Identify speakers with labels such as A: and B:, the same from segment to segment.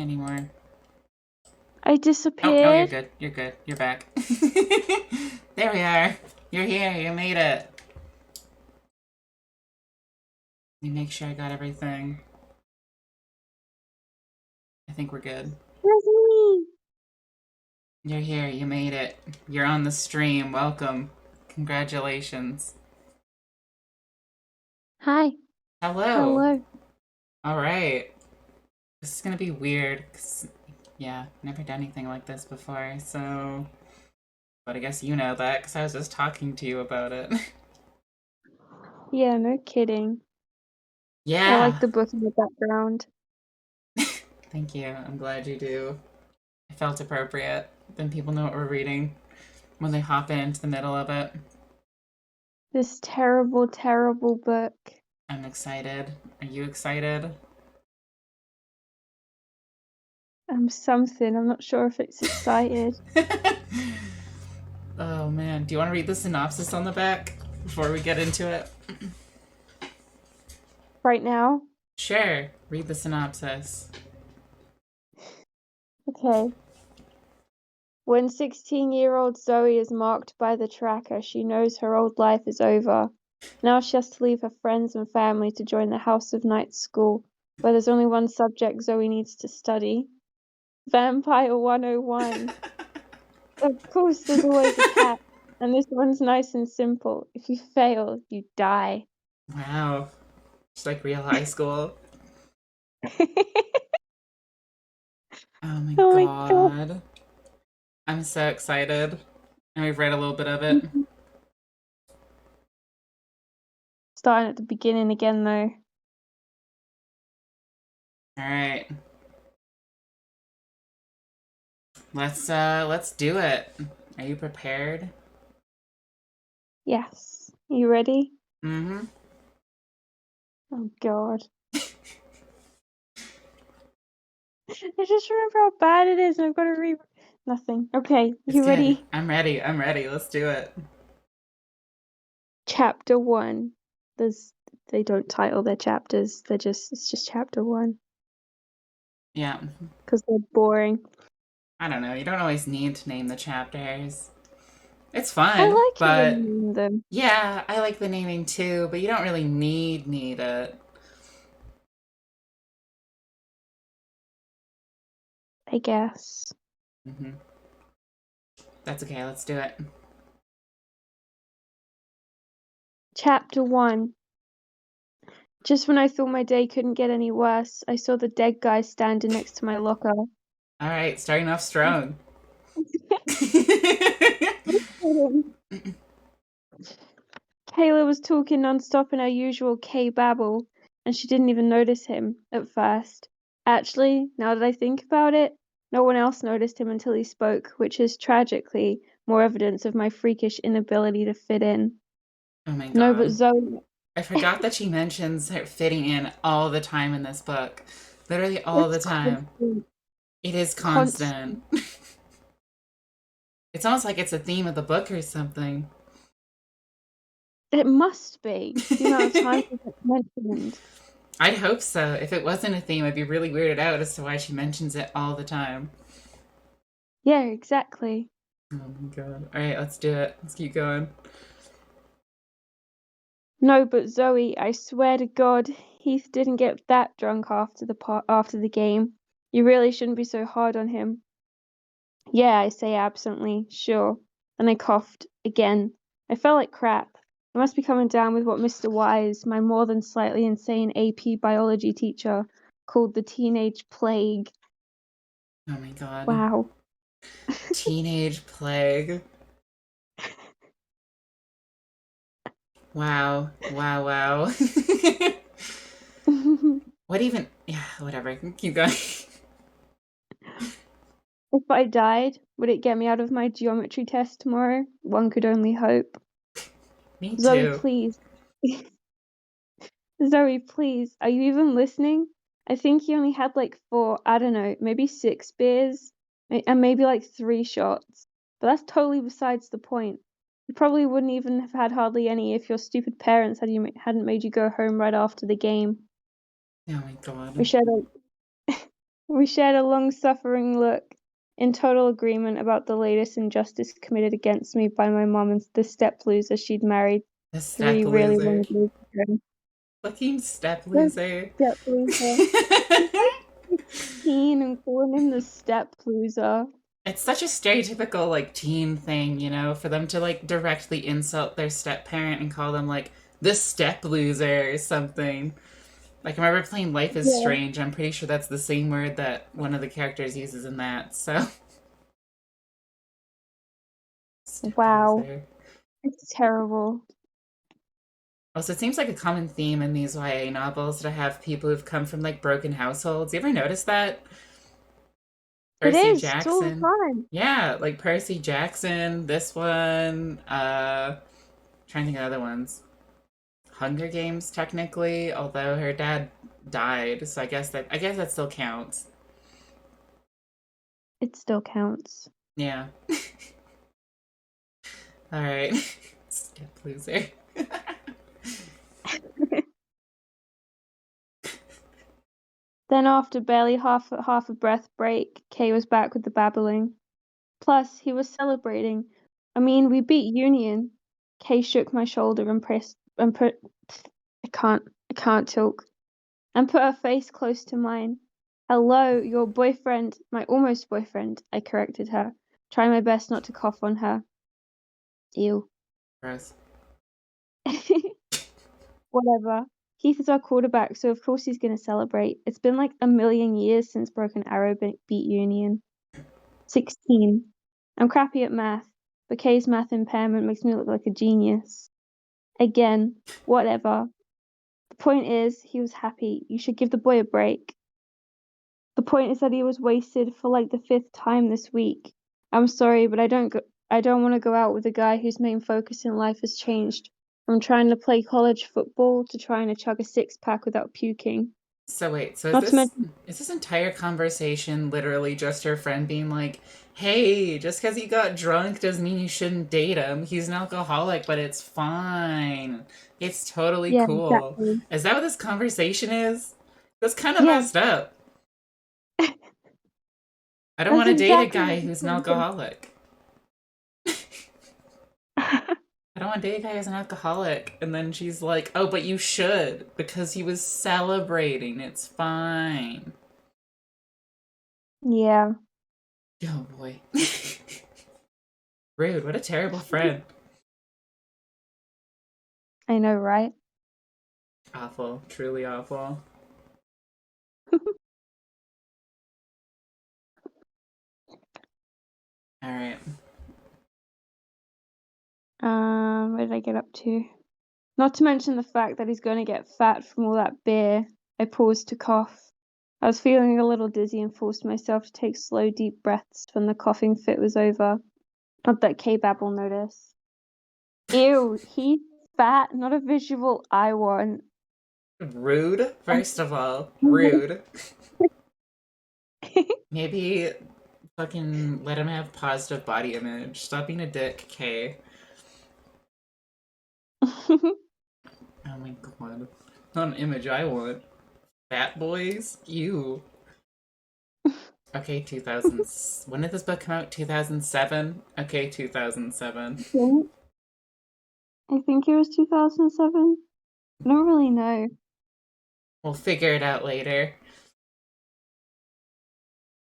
A: anymore.
B: I
A: Oh, you're
B: disappeared.
A: good. You're good. You're back. There we are. You're here. You made it. Let me make sure I got everything. I think we're good.
B: Where's me?
A: You're here. You made it. You're on the stream. Welcome. Congratulations.
B: Hi.
A: Hello.
B: Hello.
A: All right. This is gonna be weird. 'Cause, yeah, never done anything like this before. So, but I guess you know that because I was just talking to you about it.
B: Yeah, no kidding. I like
A: Yeah.
B: the book in the background.
A: Thank you. I'm glad you do. It felt appropriate. Then people know what we're reading when they hop into the middle of it.
B: This terrible, terrible book.
A: I'm excited. Are you excited?
B: I'm something. I'm not sure if it's excited.
A: Oh man, do you want to read the synopsis on the back before we get into it?
B: Right now?
A: Sure, read the synopsis.
B: Okay. When 16-year-old Zoe is marked by the tracker, she knows her old life is over. Now she has to leave her friends and family to join the House of Night school, where there's only one subject Zoe needs to study. Vampire 101. Of course, there's always a catch, and this one's nice and simple. If you fail, you die.
A: Wow, it's like real high school. Oh my
B: Oh my god.
A: god. I'm so excited. And we've read a little bit of it.
B: Starting at the beginning again, though.
A: Alright. Let's do it. Are you prepared?
B: Yes. You ready?
A: Mm-hmm.
B: Oh god. I just remember how bad it is, and I've got to read nothing. Okay,
A: It's
B: you
A: good.
B: ready?
A: I'm ready. I'm ready. Let's do it.
B: Chapter 1. There's they don't title their chapters. It's just chapter 1
A: Yeah.
B: because they're boring.
A: I don't know. You don't always need to name the chapters. It's
B: I
A: fun,
B: like it when
A: but
B: you name them.
A: yeah, I like the naming too, but you don't really need it.
B: I guess.
A: Hmm. That's okay. Let's do it.
B: Chapter 1. Just when I thought my day couldn't get any worse, I saw the dead guy standing next to my locker.
A: All right, starting off strong.
B: Kayla was talking nonstop in her usual K babble, and she didn't even notice him at first. Actually, now that I think about it, no one else noticed him until he spoke, which is tragically more evidence of my freakish inability to fit in.
A: Oh my
B: No, but
A: god.
B: Zoe.
A: I forgot that she mentions her fitting in all the time in this book. Literally all the
B: It's
A: time.
B: constant.
A: It is constant.
B: Constant.
A: It's almost like it's a theme of the book or something.
B: It must be the amount of times it's mentioned.
A: I'd hope so. If it wasn't a theme, I'd be really weirded out as to why she mentions it all the time.
B: Yeah, exactly.
A: Oh my god. Alright, let's do it. Let's keep going.
B: No, but Zoe, I swear to God, Heath didn't get that drunk after the game. You really shouldn't be so hard on him. Yeah, I say absently, sure. And I coughed again. I felt like crap. I must be coming down with what Mr. Wise, my more than slightly insane AP biology teacher, called the teenage plague.
A: Oh my god.
B: Wow.
A: Teenage plague. Wow. Wow, wow. What even? Yeah, whatever. Keep going.
B: If I died, would it get me out of my geometry test tomorrow? One could only hope.
A: Me
B: Zoe,
A: too.
B: please. Zoe, please. Are you even listening? I think he only had like four, I don't know, maybe 6 beers, and maybe like 3 shots. But that's totally besides the point. You probably wouldn't even have had hardly any if your stupid parents hadn't made you go home right after the game.
A: Oh my god.
B: We shared a We shared a long-suffering look, in total agreement about the latest injustice committed against me by my mom and the step loser she'd married
A: The
B: 3
A: step
B: really
A: loser.
B: long years ago.
A: Fucking step
B: The
A: loser.
B: step loser. He's like 16 and calling him the step loser.
A: It's such a stereotypical like teen thing, for them to like directly insult their step parent and call them like the step loser or something. Like I remember playing Life is
B: Yeah.
A: Strange. I'm pretty sure that's the same word that one of the characters uses in that. So step
B: Wow.
A: loser.
B: It's terrible.
A: Also, it seems like a common theme in these YA novels to have people who've come from like broken households. You ever notice that?
B: It
A: Percy
B: is. It's all the
A: Jackson.
B: time.
A: Yeah, like Percy Jackson, this one, trying to think of other ones. Hunger Games technically, although her dad died, so I guess that still counts.
B: It still counts.
A: Yeah. All right. Skip loser.
B: Then after barely half a breath break, Kay was back with the babbling. Plus, he was celebrating. I mean, we beat Union. Kay shook my shoulder and pressed and put I can't talk. And put her face close to mine. Hello, your boyfriend, my almost boyfriend, I corrected her, trying my best not to cough on her. Ew.
A: Gross.
B: Whatever. Keith is our quarterback, so of course he's going to celebrate. It's been like a million years since Broken Arrow beat Union. 16. I'm crappy at math, but Kay's math impairment makes me look like a genius. Again, whatever. The point is, he was happy. You should give the boy a break. The point is that he was wasted for like the 5th time this week. I'm sorry, but I don't want to go out with a guy whose main focus in life has changed from trying to play college football to trying to chug a 6-pack without puking.
A: So wait, so is
B: Not to
A: this
B: mention,
A: is this entire conversation literally just her friend being like, "Hey, just because he got drunk doesn't mean you shouldn't date him. He's an alcoholic, but it's fine. It's totally
B: yeah,
A: cool."
B: exactly.
A: Is that what this conversation is? That's kind of
B: Yeah,
A: messed up. I don't
B: that's
A: want to date a
B: exactly
A: guy
B: what the
A: who's an
B: conversation.
A: alcoholic. I don't want to date a guy who's an alcoholic. And then she's like, "Oh, but you should because he was celebrating. It's fine."
B: Yeah,
A: Oh boy. Rude. What a terrible friend.
B: I know, right?
A: Awful. Truly awful. All right.
B: Where did I get up to? Not to mention the fact that he's going to get fat from all that beer. I paused to cough. I was feeling a little dizzy and forced myself to take slow, deep breaths when the coughing fit was over. Not that K-Bab will notice. Ew, he's fat, not a visual I want.
A: Rude, first of all. Rude. Maybe fucking let him have positive body image. Stop being a dick, Kay. Oh my god. Not an image I want. Fat boys? You. Okay, 2000. When did this book come out? 2007? Okay, 2007.
B: I think it was 2007. I don't really know.
A: We'll figure it out later.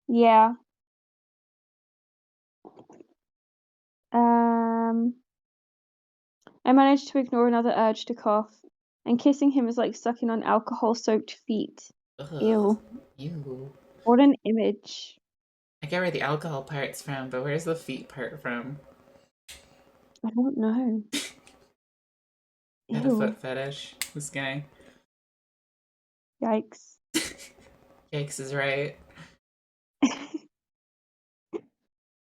B: Yeah. Um, I managed to ignore another urge to cough, and kissing him is like sucking on alcohol-soaked feet.
A: Ugh.
B: Ew.
A: You.
B: What an image.
A: I get where the alcohol part's from, but where's the feet part from?
B: I don't know.
A: Got a
B: Ew.
A: foot fetish. This guy.
B: Yikes.
A: Yikes is right.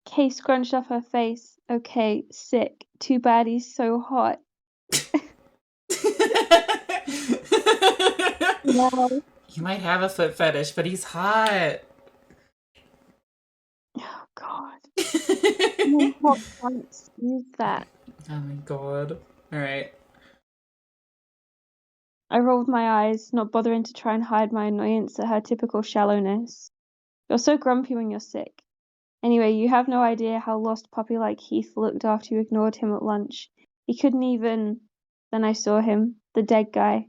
B: Kay scrunched up her face. Okay, sick. Too bad he's so hot. Wow.
A: He might have a foot fetish, but he's hot.
B: Oh god.
A: Oh
B: No hot pants. Use that.
A: my god. Alright.
B: I rolled my eyes, not bothering to try and hide my annoyance at her typical shallowness. You're so grumpy when you're sick. Anyway, you have no idea how lost puppy like Heath looked after you ignored him at lunch. He couldn't even. Then I saw him, the dead guy.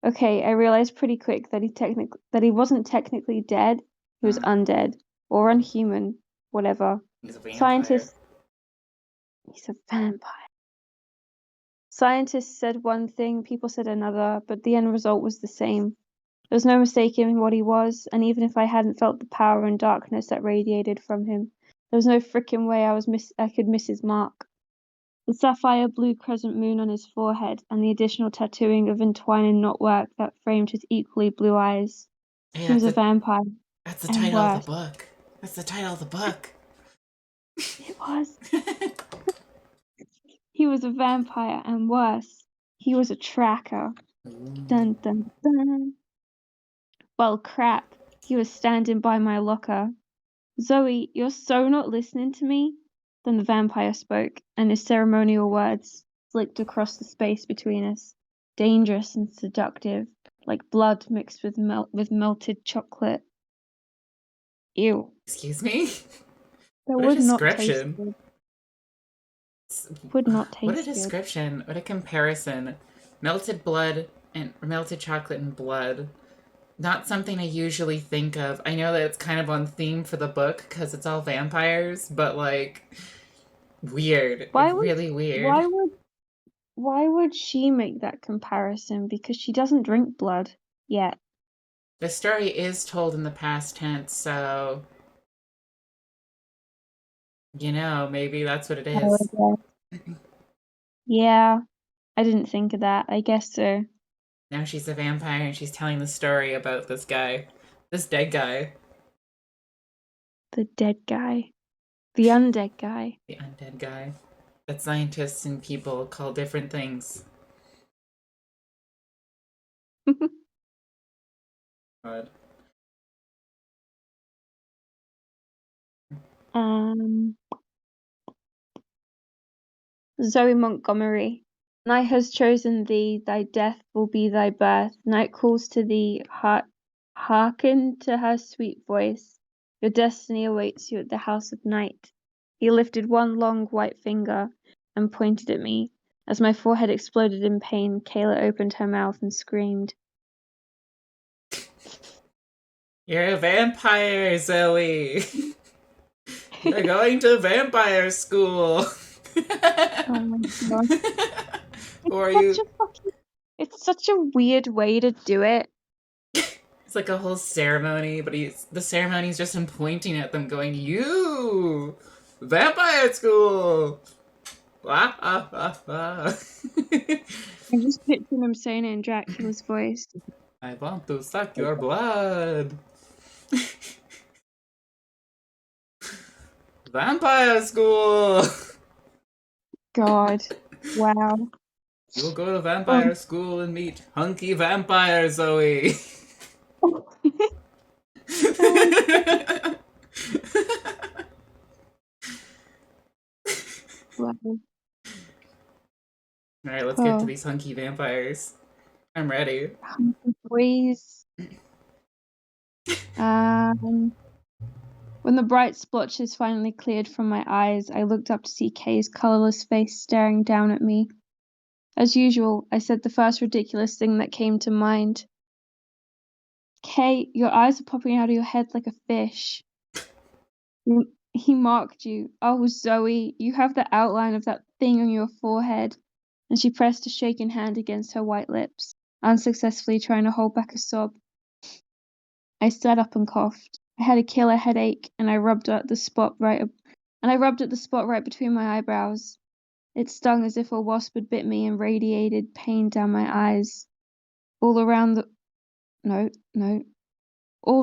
B: Okay, I realized pretty quick that he wasn't technically dead. He was undead or unhuman, whatever.
A: He's a vampire.
B: Scientists. He's a vampire. Scientists said one thing, people said another, but the end result was the same. There was no mistaking what he was, and even if I hadn't felt the power and darkness that radiated from him, there was no frickin' way I could miss his mark. The sapphire blue crescent moon on his forehead, and the additional tattooing of entwining knotwork that framed his equally blue eyes.
A: Hey,
B: He was a vampire.
A: That's the
B: and
A: title of
B: worse.
A: the book. That's the title of the book.
B: It was. He was a vampire, and worse, he was a tracker. Dun dun dun. Well, crap. He was standing by my locker. Zoe, you're so not listening to me? Then the vampire spoke, and his ceremonial words flicked across the space between us, dangerous and seductive, like blood mixed with melted chocolate. Ew.
A: Excuse me?
B: That
A: What a
B: would not taste
A: description.
B: good. Would not taste
A: What a
B: good.
A: description. What a comparison. Melted blood and melted chocolate and blood. Not something I usually think of. I know that it's kind of on theme for the book because it's all vampires, but like weird. Really weird.
B: Why would she make that comparison? Because she doesn't drink blood yet.
A: The story is told in the past tense, so you know, maybe that's what it is.
B: Yeah, I didn't think of that. I guess so.
A: Now she's a vampire and she's telling the story about this guy. This dead guy.
B: The dead guy. The undead guy.
A: The undead guy. That scientists and people call different things. God.
B: Zoe Montgomery. Night has chosen thee, thy death will be thy birth. Night calls to thee, hearken to her sweet voice. Your destiny awaits you at the house of night. He lifted one long white finger and pointed at me. As my forehead exploded in pain, Kayla opened her mouth and screamed.
A: You're a vampire, Zoe! You're going to vampire school!
B: Oh my god.
A: Or you...
B: It's such a weird way to do it.
A: It's like a whole ceremony, but the ceremony's just him pointing at them going, you! Vampire school! Ah, ah, ah, ah.
B: I'm just picturing him saying it in Dracula's voice.
A: I want to suck your blood! Vampire school!
B: God. Wow.
A: You'll go to vampire school and meet hunky vampire, Zoe!
B: Wow.
A: Alright, let's get to these hunky vampires. I'm ready.
B: Boys. When the bright splotches finally cleared from my eyes, I looked up to see Kay's colorless face staring down at me. As usual, I said the first ridiculous thing that came to mind. Kay, your eyes are popping out of your head like a fish. He mocked you. Oh, Zoe, you have the outline of that thing on your forehead. And she pressed a shaking hand against her white lips, unsuccessfully trying to hold back a sob. I sat up and coughed. I had a killer headache, and I rubbed at the spot right between my eyebrows. It stung as if a wasp had bit me and radiated pain down my eyes. All the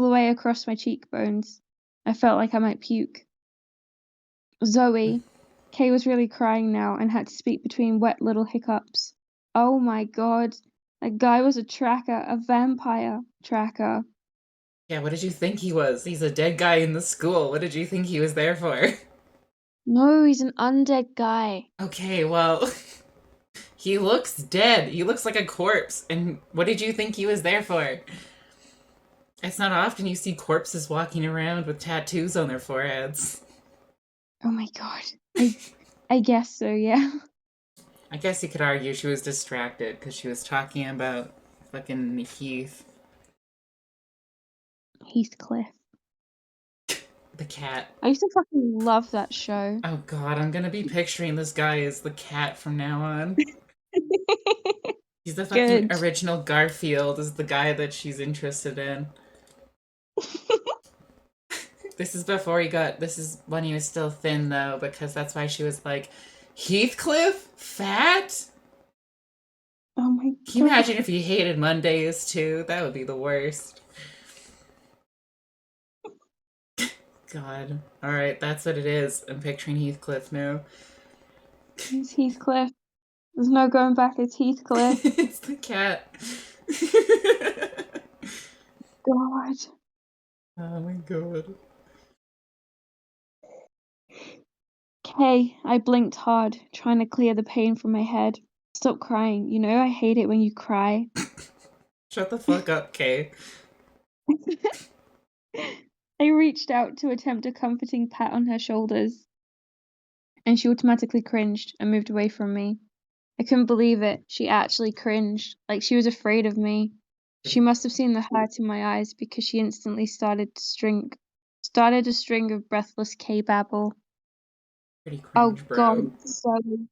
B: way across my cheekbones. I felt like I might puke. Zoe. Kay was really crying now and had to speak between wet little hiccups. Oh my god. That guy was a tracker, a vampire tracker.
A: Yeah, what did you think he was? He's a dead guy in the school. What did you think he was there for?
B: No, he's an undead guy.
A: Okay, well, he looks dead. He looks like a corpse. And what did you think he was there for? It's not often you see corpses walking around with tattoos on their foreheads.
B: Oh my god. I guess so, yeah.
A: I guess you could argue she was distracted because she was talking about fucking Heath,
B: Heathcliff.
A: the cat.
B: I used to fucking love that show.
A: Oh god, I'm gonna be picturing this guy as the cat from now on. He's the fucking
B: Good.
A: original Garfield, is the guy that she's interested in. This is before he got. This is when he was still thin, though, because that's why she was like, Heathcliff? Fat?
B: Oh my
A: Can you
B: god.
A: imagine if he hated Mondays, too? That would be the worst. God. Alright, that's what it is. I'm picturing Heathcliff now.
B: It's Heathcliff. There's no going back, it's Heathcliff.
A: It's the cat.
B: God.
A: Oh my god.
B: Okay, I blinked hard, trying to clear the pain from my head. Stop crying. You know, I hate it when you cry.
A: Shut the fuck up, Kay.
B: I reached out to attempt a comforting pat on her shoulders, and she automatically cringed and moved away from me. I couldn't believe it. She actually cringed, like she was afraid of me. She must have seen the hurt in my eyes because she instantly started a string of breathless K-babble.
A: Pretty
B: Oh
A: cringe,
B: God,
A: bro.
B: Zoe,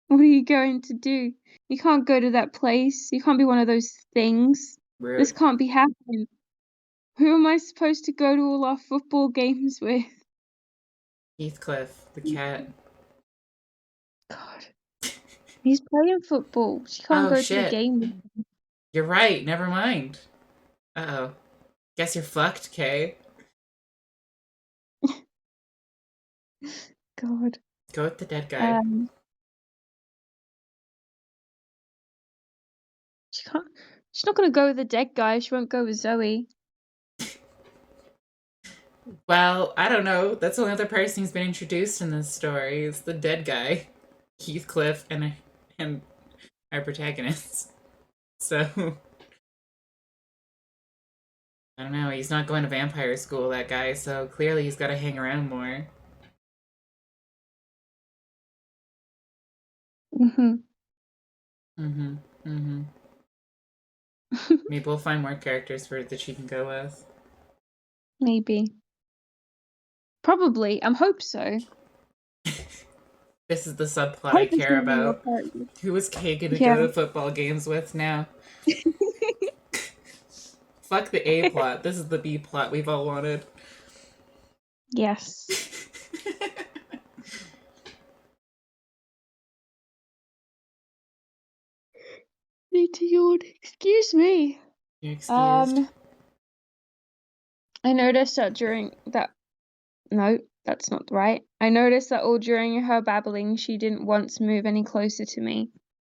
B: what are you going to do? You can't go to that place. You can't be one of those things. This
A: Rude.
B: can't be happening. Who am I supposed to go to all our football games with?
A: Heathcliff, the cat.
B: God, he's playing football. She can't
A: Oh
B: go to the
A: shit.
B: game.
A: You're right, never mind. Uh-oh. Guess you're fucked, Kay.
B: God.
A: Go with the dead guy.
B: She can't. She's not gonna go with the dead guy. She won't go with Zoe.
A: Well, I don't know. That's the only other person who's been introduced in this story. It's the dead guy, Heathcliff, and our protagonists. So I don't know. He's not going to vampire school, that guy. So clearly he's got to hang around more.
B: Mhm.
A: Mm-hmm. Mm-hmm. Maybe we'll find more characters for that she can go with.
B: Maybe. Probably. I hope so.
A: This is the subplot I
B: Hope there's
A: care
B: gonna be more
A: about.
B: characters.
A: Who is Kay gonna
B: Yeah.
A: go to football games with now? Fuck the A plot. This is the B plot we've all wanted.
B: Yes. Need to yawn. Excuse me.
A: You're excused.
B: I noticed that during that. No, that's not right. I noticed that all during her babbling, she didn't once move any closer to me.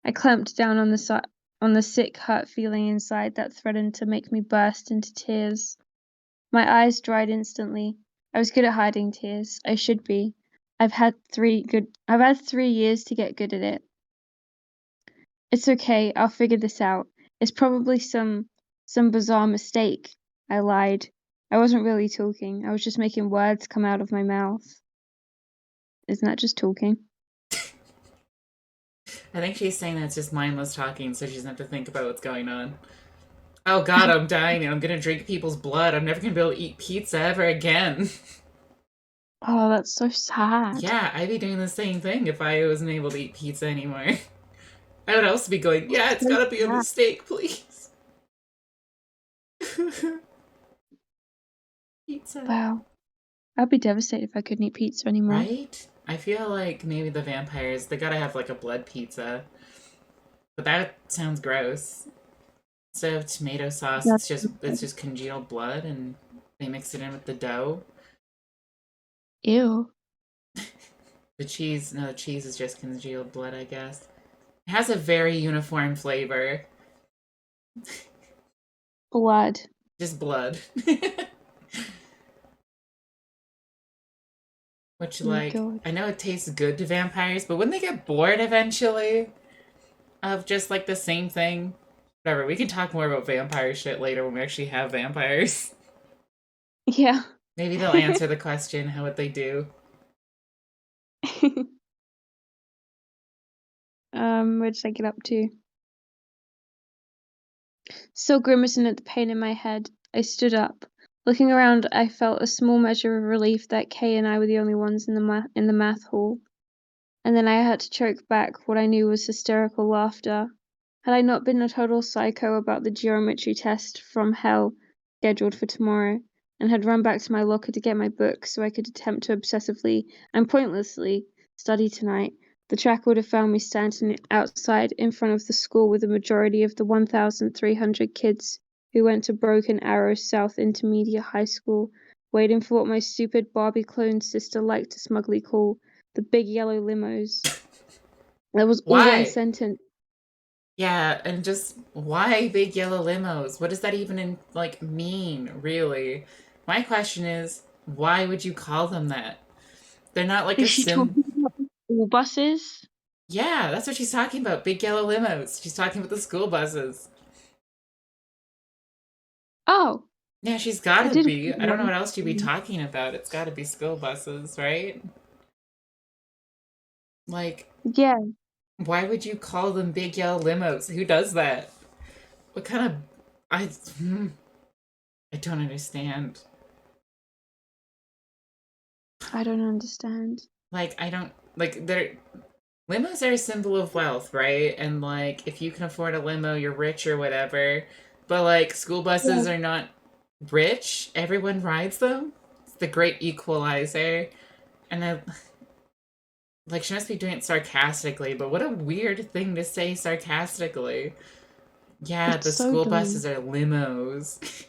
B: I clamped down on the sick, hurt feeling inside that threatened to make me burst into tears. My eyes dried instantly. I was good at hiding tears. I should be. I've had 3 years to get good at it. It's okay, I'll figure this out. It's probably some bizarre mistake. I lied. I wasn't really talking. I was just making words come out of my mouth. Isn't that just talking?
A: I think she's saying that's just mindless talking, so she doesn't have to think about what's going on. Oh god, I'm dying and I'm gonna drink people's blood. I'm never gonna be able to eat pizza ever again.
B: Oh, that's so sad.
A: Yeah, I'd be doing the same thing if I wasn't able to eat pizza anymore. I would also be going, yeah, it's gotta be a mistake, please. Pizza.
B: Wow. I'd be devastated if I couldn't eat pizza anymore.
A: Right? I feel like maybe the vampires, they gotta have like a blood pizza. But that sounds gross. Instead of tomato sauce, it's just congealed blood and they mix it in with the dough.
B: Ew.
A: The cheese is just congealed blood, I guess. It has a very uniform flavor.
B: Blood.
A: Just blood. Which,
B: Oh my
A: like,
B: God.
A: I know it tastes good to vampires, but wouldn't they get bored eventually of just, like, the same thing? Whatever, we can talk more about vampire shit later when we actually have vampires.
B: Yeah.
A: Maybe they'll answer the question, how would they do?
B: Where did I get up to? Still grimacing at the pain in my head, I stood up. Looking around, I felt a small measure of relief that Kay and I were the only ones in the math hall. And then I had to choke back what I knew was hysterical laughter. Had I not been a total psycho about the geometry test from hell scheduled for tomorrow, and had run back to my locker to get my book so I could attempt to obsessively and pointlessly study tonight, the tracker would have found me standing outside in front of the school with the majority of the 1,300 kids who went to Broken Arrow South Intermediate High School, waiting for what my stupid Barbie clone sister liked to smugly call the big yellow limos. That was all one
A: Why?
B: sentence.
A: Yeah, and just why big yellow limos? What does that even like mean, really? My question is, why would you call them that? They're not like
B: Is
A: a
B: she
A: sim.
B: talking about school buses?
A: Yeah, that's what she's talking about. Big yellow limos. She's talking about the school buses.
B: Oh,
A: Yeah, she's
B: I
A: gotta
B: didn't
A: be. I don't know
B: know.
A: what else she'd be talking about. It's gotta be school buses, right? Like,
B: Yeah,
A: why would you call them big yellow limos? Who does that? What kind of I I don't understand.
B: I don't understand.
A: Like I don't like they're limos are a symbol of wealth, right? And like if you can afford a limo, you're rich or whatever. But like school
B: Yeah,
A: buses are not rich. Everyone rides them. It's the great equalizer. And I like she must be doing it sarcastically, but what a weird thing to say sarcastically. Yeah,
B: it's
A: the
B: so
A: school
B: dumb.
A: buses are limos.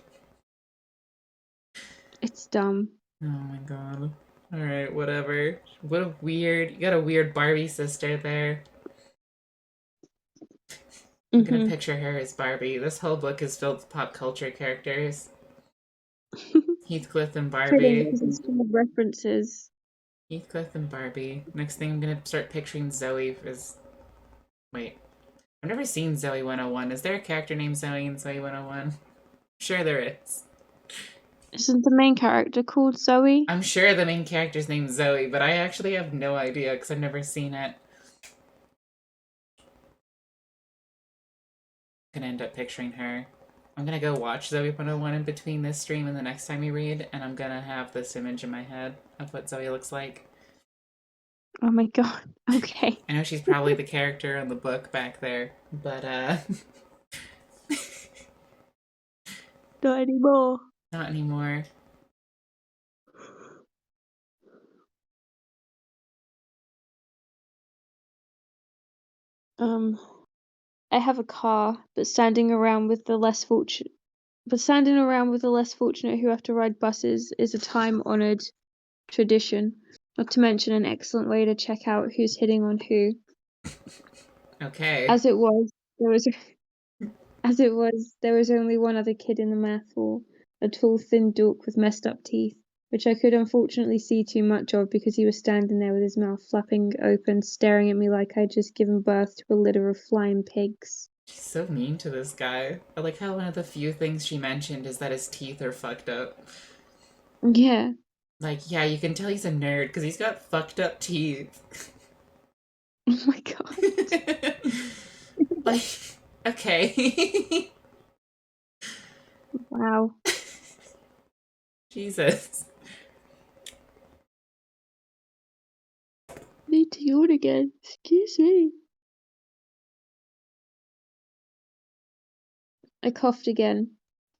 B: It's dumb.
A: Oh my god. Alright, whatever. What a weird. You got a weird Barbie sister there. I'm gonna
B: Mm-hmm.
A: picture her as Barbie. This whole book is filled with pop culture characters. Heathcliff and
B: Kidding,
A: Barbie.
B: because it's full of references.
A: Heathcliff and Barbie. Next thing I'm gonna start picturing Zoe as. Wait. I've never seen Zoe 101. Is there a character named Zoe in Zoe 101? Sure there is.
B: Isn't the main character called Zoe?
A: I'm sure the main character's named Zoe, but I actually have no idea because I've never seen it. I'm gonna end up picturing her. I'm gonna go watch Zoe 101 in between this stream and the next time we read, and I'm gonna have this image in my head of what Zoe looks like.
B: Oh my god. Okay.
A: I know she's probably the character in the book back there, but
B: Not anymore.
A: not anymore.
B: Um, I have a car, but standing around with the less fortunate who have to ride buses is a time-honored tradition. Not to mention an excellent way to check out who's hitting on who.
A: Okay.
B: As it was, there was there was only one other kid in the math hall, a tall, thin dork with messed up teeth, which I could unfortunately see too much of because he was standing there with his mouth flapping open, staring at me like I'd just given birth to a litter of flying pigs.
A: She's so mean to this guy. I like how one of the few things she mentioned is that his teeth are fucked up.
B: Yeah.
A: Like, yeah, you can tell he's a nerd because he's got fucked up teeth.
B: Oh my god.
A: Like, okay.
B: Wow.
A: Jesus.
B: Need to yawn again. Excuse me. I coughed again.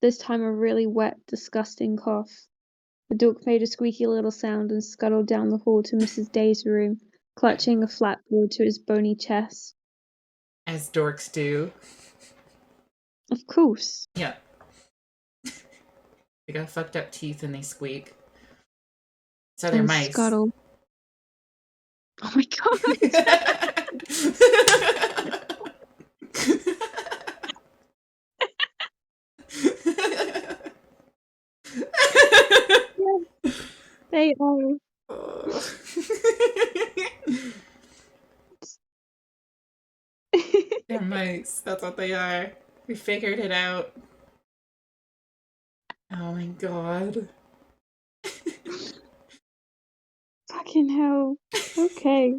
B: This time a really wet, disgusting cough. The dog made a squeaky little sound and scuttled down the hall to Mrs. Day's room, clutching a flatboard to his bony chest.
A: As dorks do.
B: Of course.
A: Yeah. They got fucked up teeth and they squeak. So they're
B: And
A: mice.
B: scuttle. Oh my god. Yeah, they are.
A: They're mice. That's what they are. We figured it out. Oh my god.
B: Fucking hell. Okay.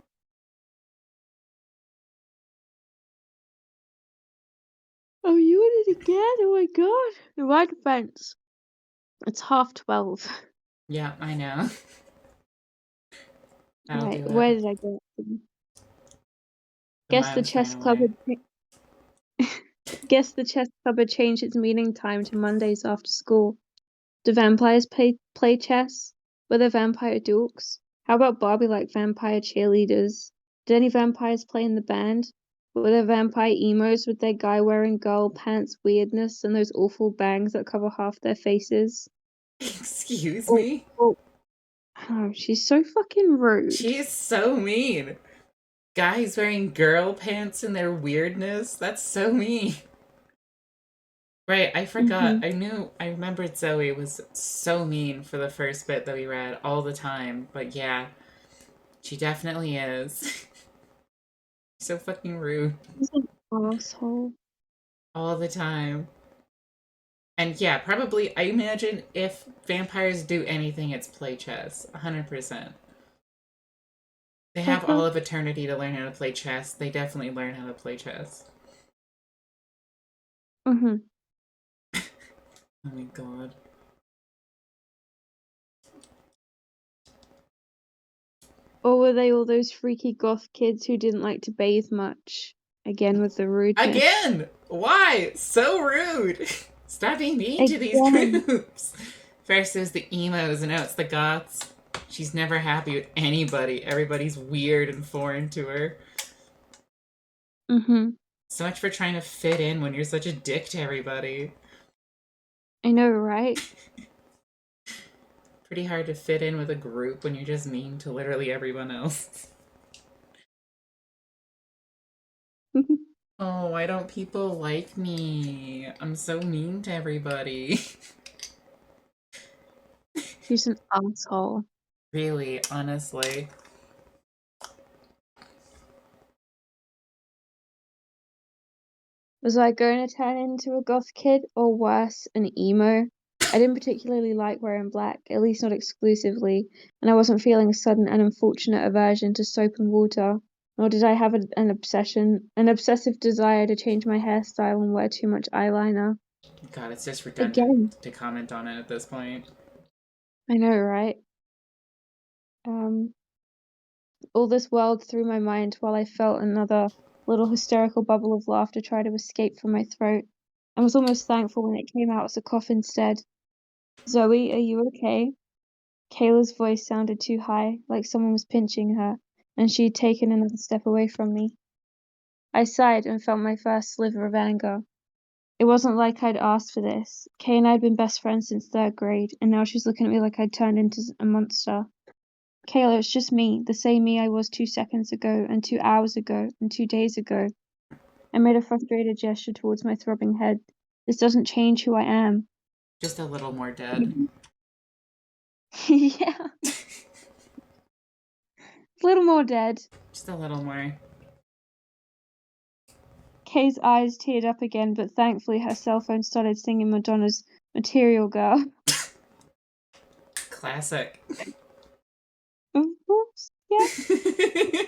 B: Oh, you want it again? Oh my god. The right fence. It's 12:30.
A: Yeah, I know. That'll
B: Right,
A: do it.
B: where did I go?
A: The
B: Guess the
A: mimes ran
B: chess club
A: away.
B: Guess the chess club had changed its meeting time to Mondays after school. Do vampires play chess? Were there vampire dukes? How about Barbie like vampire cheerleaders? Did any vampires play in the band? Were there vampire emos with their guy wearing girl pants weirdness and those awful bangs that cover half their faces?
A: Excuse
B: Oh,
A: me?
B: oh, she's so fucking rude.
A: She is so mean. Guys wearing girl pants and their weirdness. That's so mean. Right, I forgot.
B: Hmm.
A: I remembered Zoe was so mean for the first bit that we read all the time. But yeah, she definitely is. So fucking rude.
B: She's an asshole.
A: All the time. And yeah, probably, I imagine if vampires do anything, it's play chess. 100%. They have
B: Uh-huh.
A: all of eternity to learn how to play chess. They definitely learn how to play chess.
B: Hmm.
A: Oh my god.
B: Or were they all those freaky goth kids who didn't like to bathe much? Again with the rudeness.
A: Again! Why? So rude! Stop being mean to these
B: Again.
A: groups! First it was the emos, and now it's the goths. She's never happy with anybody. Everybody's weird and foreign to her.
B: Hmm.
A: So much for trying to fit in when you're such a dick to everybody.
B: I know, right?
A: Pretty hard to fit in with a group when you're just mean to literally everyone else. Oh, why don't people like me? I'm so mean to everybody.
B: She's an asshole.
A: Really, honestly.
B: Was I going to turn into a goth kid or worse, an emo? I didn't particularly like wearing black, at least not exclusively, and I wasn't feeling a sudden and unfortunate aversion to soap and water, nor did I have an obsessive desire to change my hairstyle and wear too much eyeliner.
A: God, it's just redundant
B: Again,
A: to comment on it at this point.
B: I know, right? Um, all this whirled through my mind while I felt another little hysterical bubble of laughter try to escape from my throat. I was almost thankful when it came out as a cough instead. Zoe, are you okay? Kayla's voice sounded too high, like someone was pinching her, and she'd taken another step away from me. I sighed and felt my first sliver of anger. It wasn't like I'd asked for this. Kay and I'd been best friends since third grade, and now she's looking at me like I'd turned into a monster. Kayla, it's just me, the same me I was 2 seconds ago, and 2 hours ago, and 2 days ago. I made a frustrated gesture towards my throbbing head. This doesn't change who I am.
A: Just a little more dead.
B: Yeah, a little more dead.
A: Just a little more.
B: Kay's eyes teared up again, but thankfully her cell phone started singing Madonna's Material Girl.
A: Classic.
B: Of course, yeah.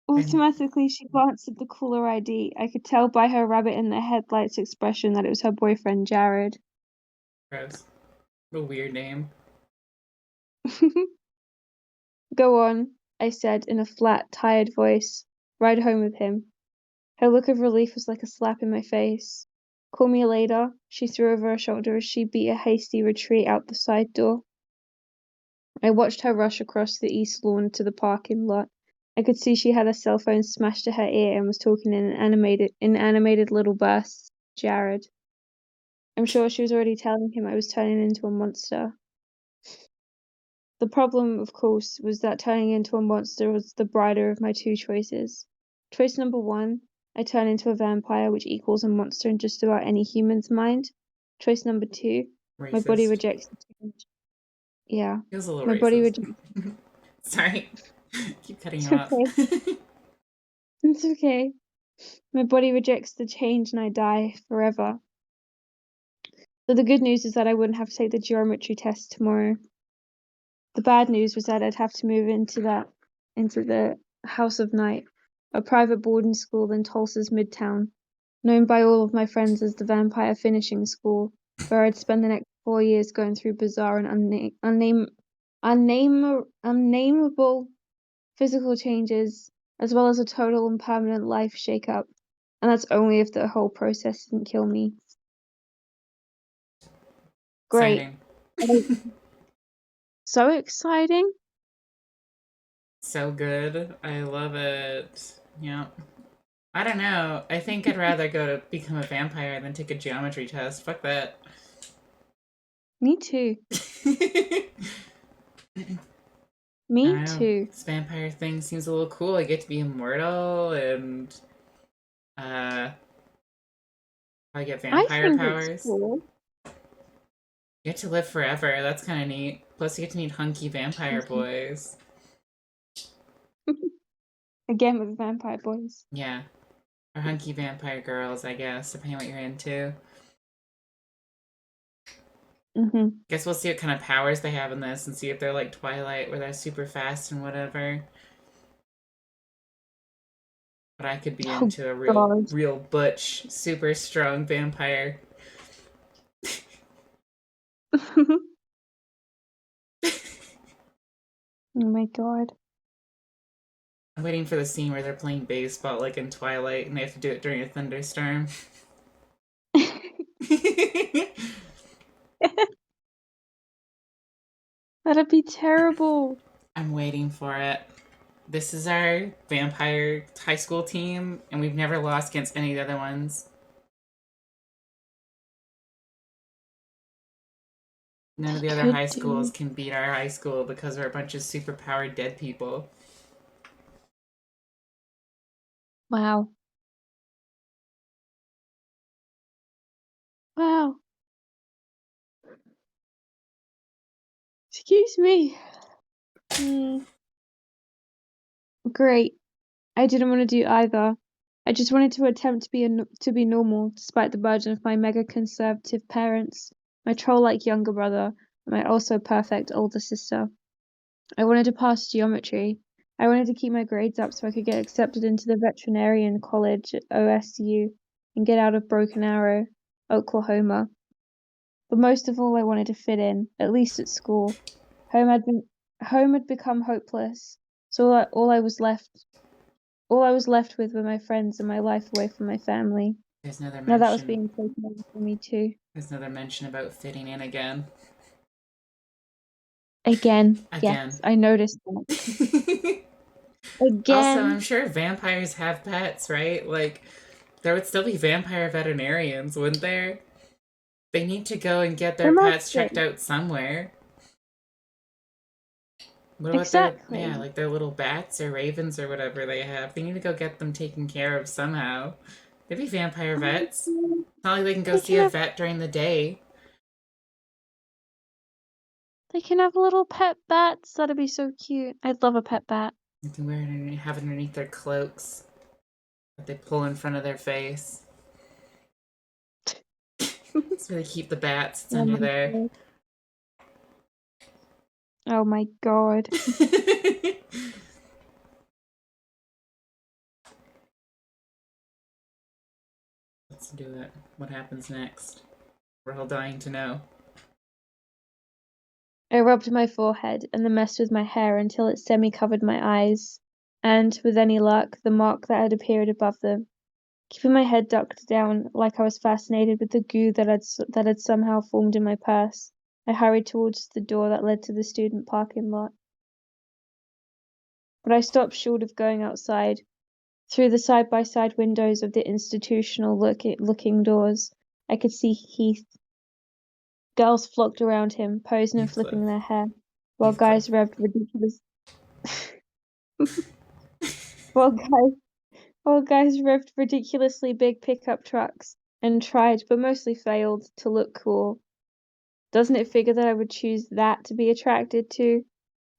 B: Automatically, she glanced at the caller ID. I could tell by her rabbit in the headlights expression that it was her boyfriend, Jared.
A: Gross. A weird name.
B: Go on, I said in a flat, tired voice. Ride home with him. Her look of relief was like a slap in my face. Call me later, she threw over her shoulder as she beat a hasty retreat out the side door. I watched her rush across the east lawn to the parking lot. I could see she had her cell phone smashed to her ear and was talking in animated little bursts. Jared. I'm sure she was already telling him I was turning into a monster. The problem, of course, was that turning into a monster was the brighter of my two choices. Choice number one, I turn into a vampire, which equals a monster in just about any human's mind. Choice number two, my body
A: Racist.
B: rejects the change. Yeah,
A: Feels a little
B: my body
A: racist.
B: rejects.
A: Sorry. Keep cutting
B: It's
A: you off.
B: okay. It's okay. My body rejects the change and I die forever. So the good news is that I wouldn't have to take the geometry test tomorrow. The bad news was that I'd have to move into the House of Night, a private boarding school in Tulsa's Midtown, known by all of my friends as the Vampire Finishing School, where I'd spend the next 4 years going through bizarre and unnameable physical changes, as well as a total and permanent life shake-up. And that's only if the whole process didn't kill me. Great.
A: Exciting.
B: So exciting.
A: So good. I love it. Yeah. I don't know. I think I'd rather go to become a vampire than take a geometry test. Fuck that.
B: Me too.
A: I
B: Me
A: don't know.
B: too.
A: This vampire thing seems a little cool. I get to be immortal and I get
B: I
A: vampire
B: think it's
A: powers.
B: cool.
A: You get to live forever. That's kind of neat. Plus, you get to meet hunky vampire boys.
B: Again with vampire boys.
A: Yeah. Or hunky vampire girls, I guess, depending on what you're into. Guess we'll see what kind of powers they have in this and see if they're like Twilight, where they're super fast and whatever. But I could be into a real butch, super strong vampire.
B: Oh my god.
A: I'm waiting for the scene where they're playing baseball like in Twilight and they have to do it during a thunderstorm.
B: That'd be terrible.
A: I'm waiting for it. This is our vampire high school team, and we've never lost against any of the other ones. None of the other high schools can beat our high school because we're a bunch of superpowered dead people.
B: Wow. Wow. Excuse me. Great. I didn't want to do either. I just wanted to attempt to be normal, despite the burden of my mega conservative parents, my troll-like younger brother, and my also perfect older sister. I wanted to pass geometry. I wanted to keep my grades up so I could get accepted into the veterinarian college at OSU and get out of Broken Arrow, Oklahoma. But most of all, I wanted to fit in, at least at school. Home had become hopeless, so all I was left with were my friends and my life away from my family.
A: There's another
B: Now that was
A: mention.
B: being taken away from me too.
A: There's another mention about fitting in again.
B: Again. Yes, I noticed that. Again.
A: Also, I'm sure vampires have pets, right? Like, there would still be vampire veterinarians, wouldn't there? They need to go and get their pets checked out somewhere. What about
B: exactly.
A: like their little bats or ravens or whatever they have? They need to go get them taken care of somehow. They'd be vampire vets. It's not like they can go see a vet during the day.
B: They can have little pet bats. That'd be so cute. I'd love a pet bat.
A: They can have it underneath their cloaks that they pull in front of their face. That's where they keep the bats. It's under there.
B: God. Oh my god.
A: Let's do it. What happens next? We're all dying to know.
B: I rubbed my forehead and then messed with my hair until it semi-covered my eyes, and, with any luck, the mark that had appeared above them. Keeping my head ducked down, like I was fascinated with the goo that had somehow formed in my purse, I hurried towards the door that led to the student parking lot. But I stopped short of going outside. Through the side-by-side windows of the institutional-looking doors, I could see Heath. Girls flocked around him, posing and flipping their hair, while guys revved ridiculous. while guys revved ridiculously big pickup trucks and tried, but mostly failed, to look cool. Doesn't it figure that I would choose that to be attracted to?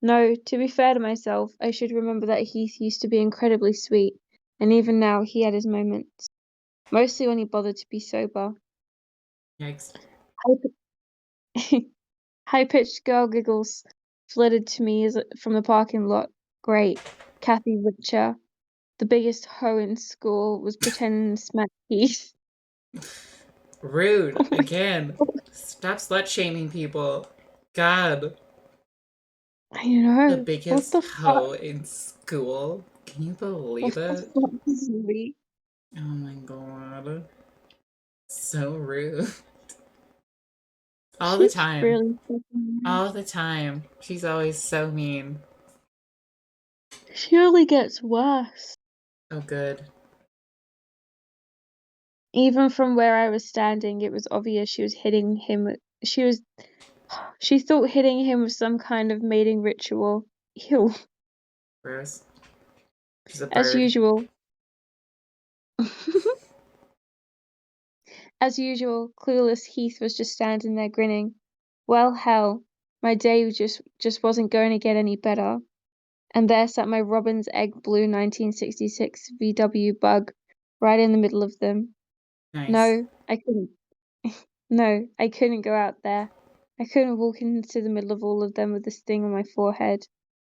B: No, to be fair to myself, I should remember that Heath used to be incredibly sweet, And even now, he had his moments. Mostly when he bothered to be sober.
A: Yikes.
B: High-pitched girl giggles flitted to me from the parking lot. Great. Kathy Richer, the biggest hoe in school, was pretending to smack Keith.
A: Rude.
B: Oh my
A: Again.
B: God.
A: Stop slut-shaming people. God.
B: I
A: The
B: know. What
A: biggest
B: the fuck?
A: hoe in school. Can you believe
B: What the
A: it?
B: fuck, Zoe?
A: Oh my god. So rude. All the
B: She's
A: time.
B: really fucking mean.
A: All the time. She's always so mean.
B: She only gets worse.
A: Oh, good.
B: Even from where I was standing, it was obvious she was hitting him. She thought hitting him was some kind of mating ritual. Ew.
A: Gross. She's a
B: As
A: bird.
B: usual. As usual, clueless Heath was just standing there grinning. Well, hell, my day just wasn't going to get any better. And there sat my Robin's Egg Blue 1966 VW Bug right in the middle of them.
A: Nice.
B: No, I couldn't. No, I couldn't go out there. I couldn't walk into the middle of all of them with this thing on my forehead.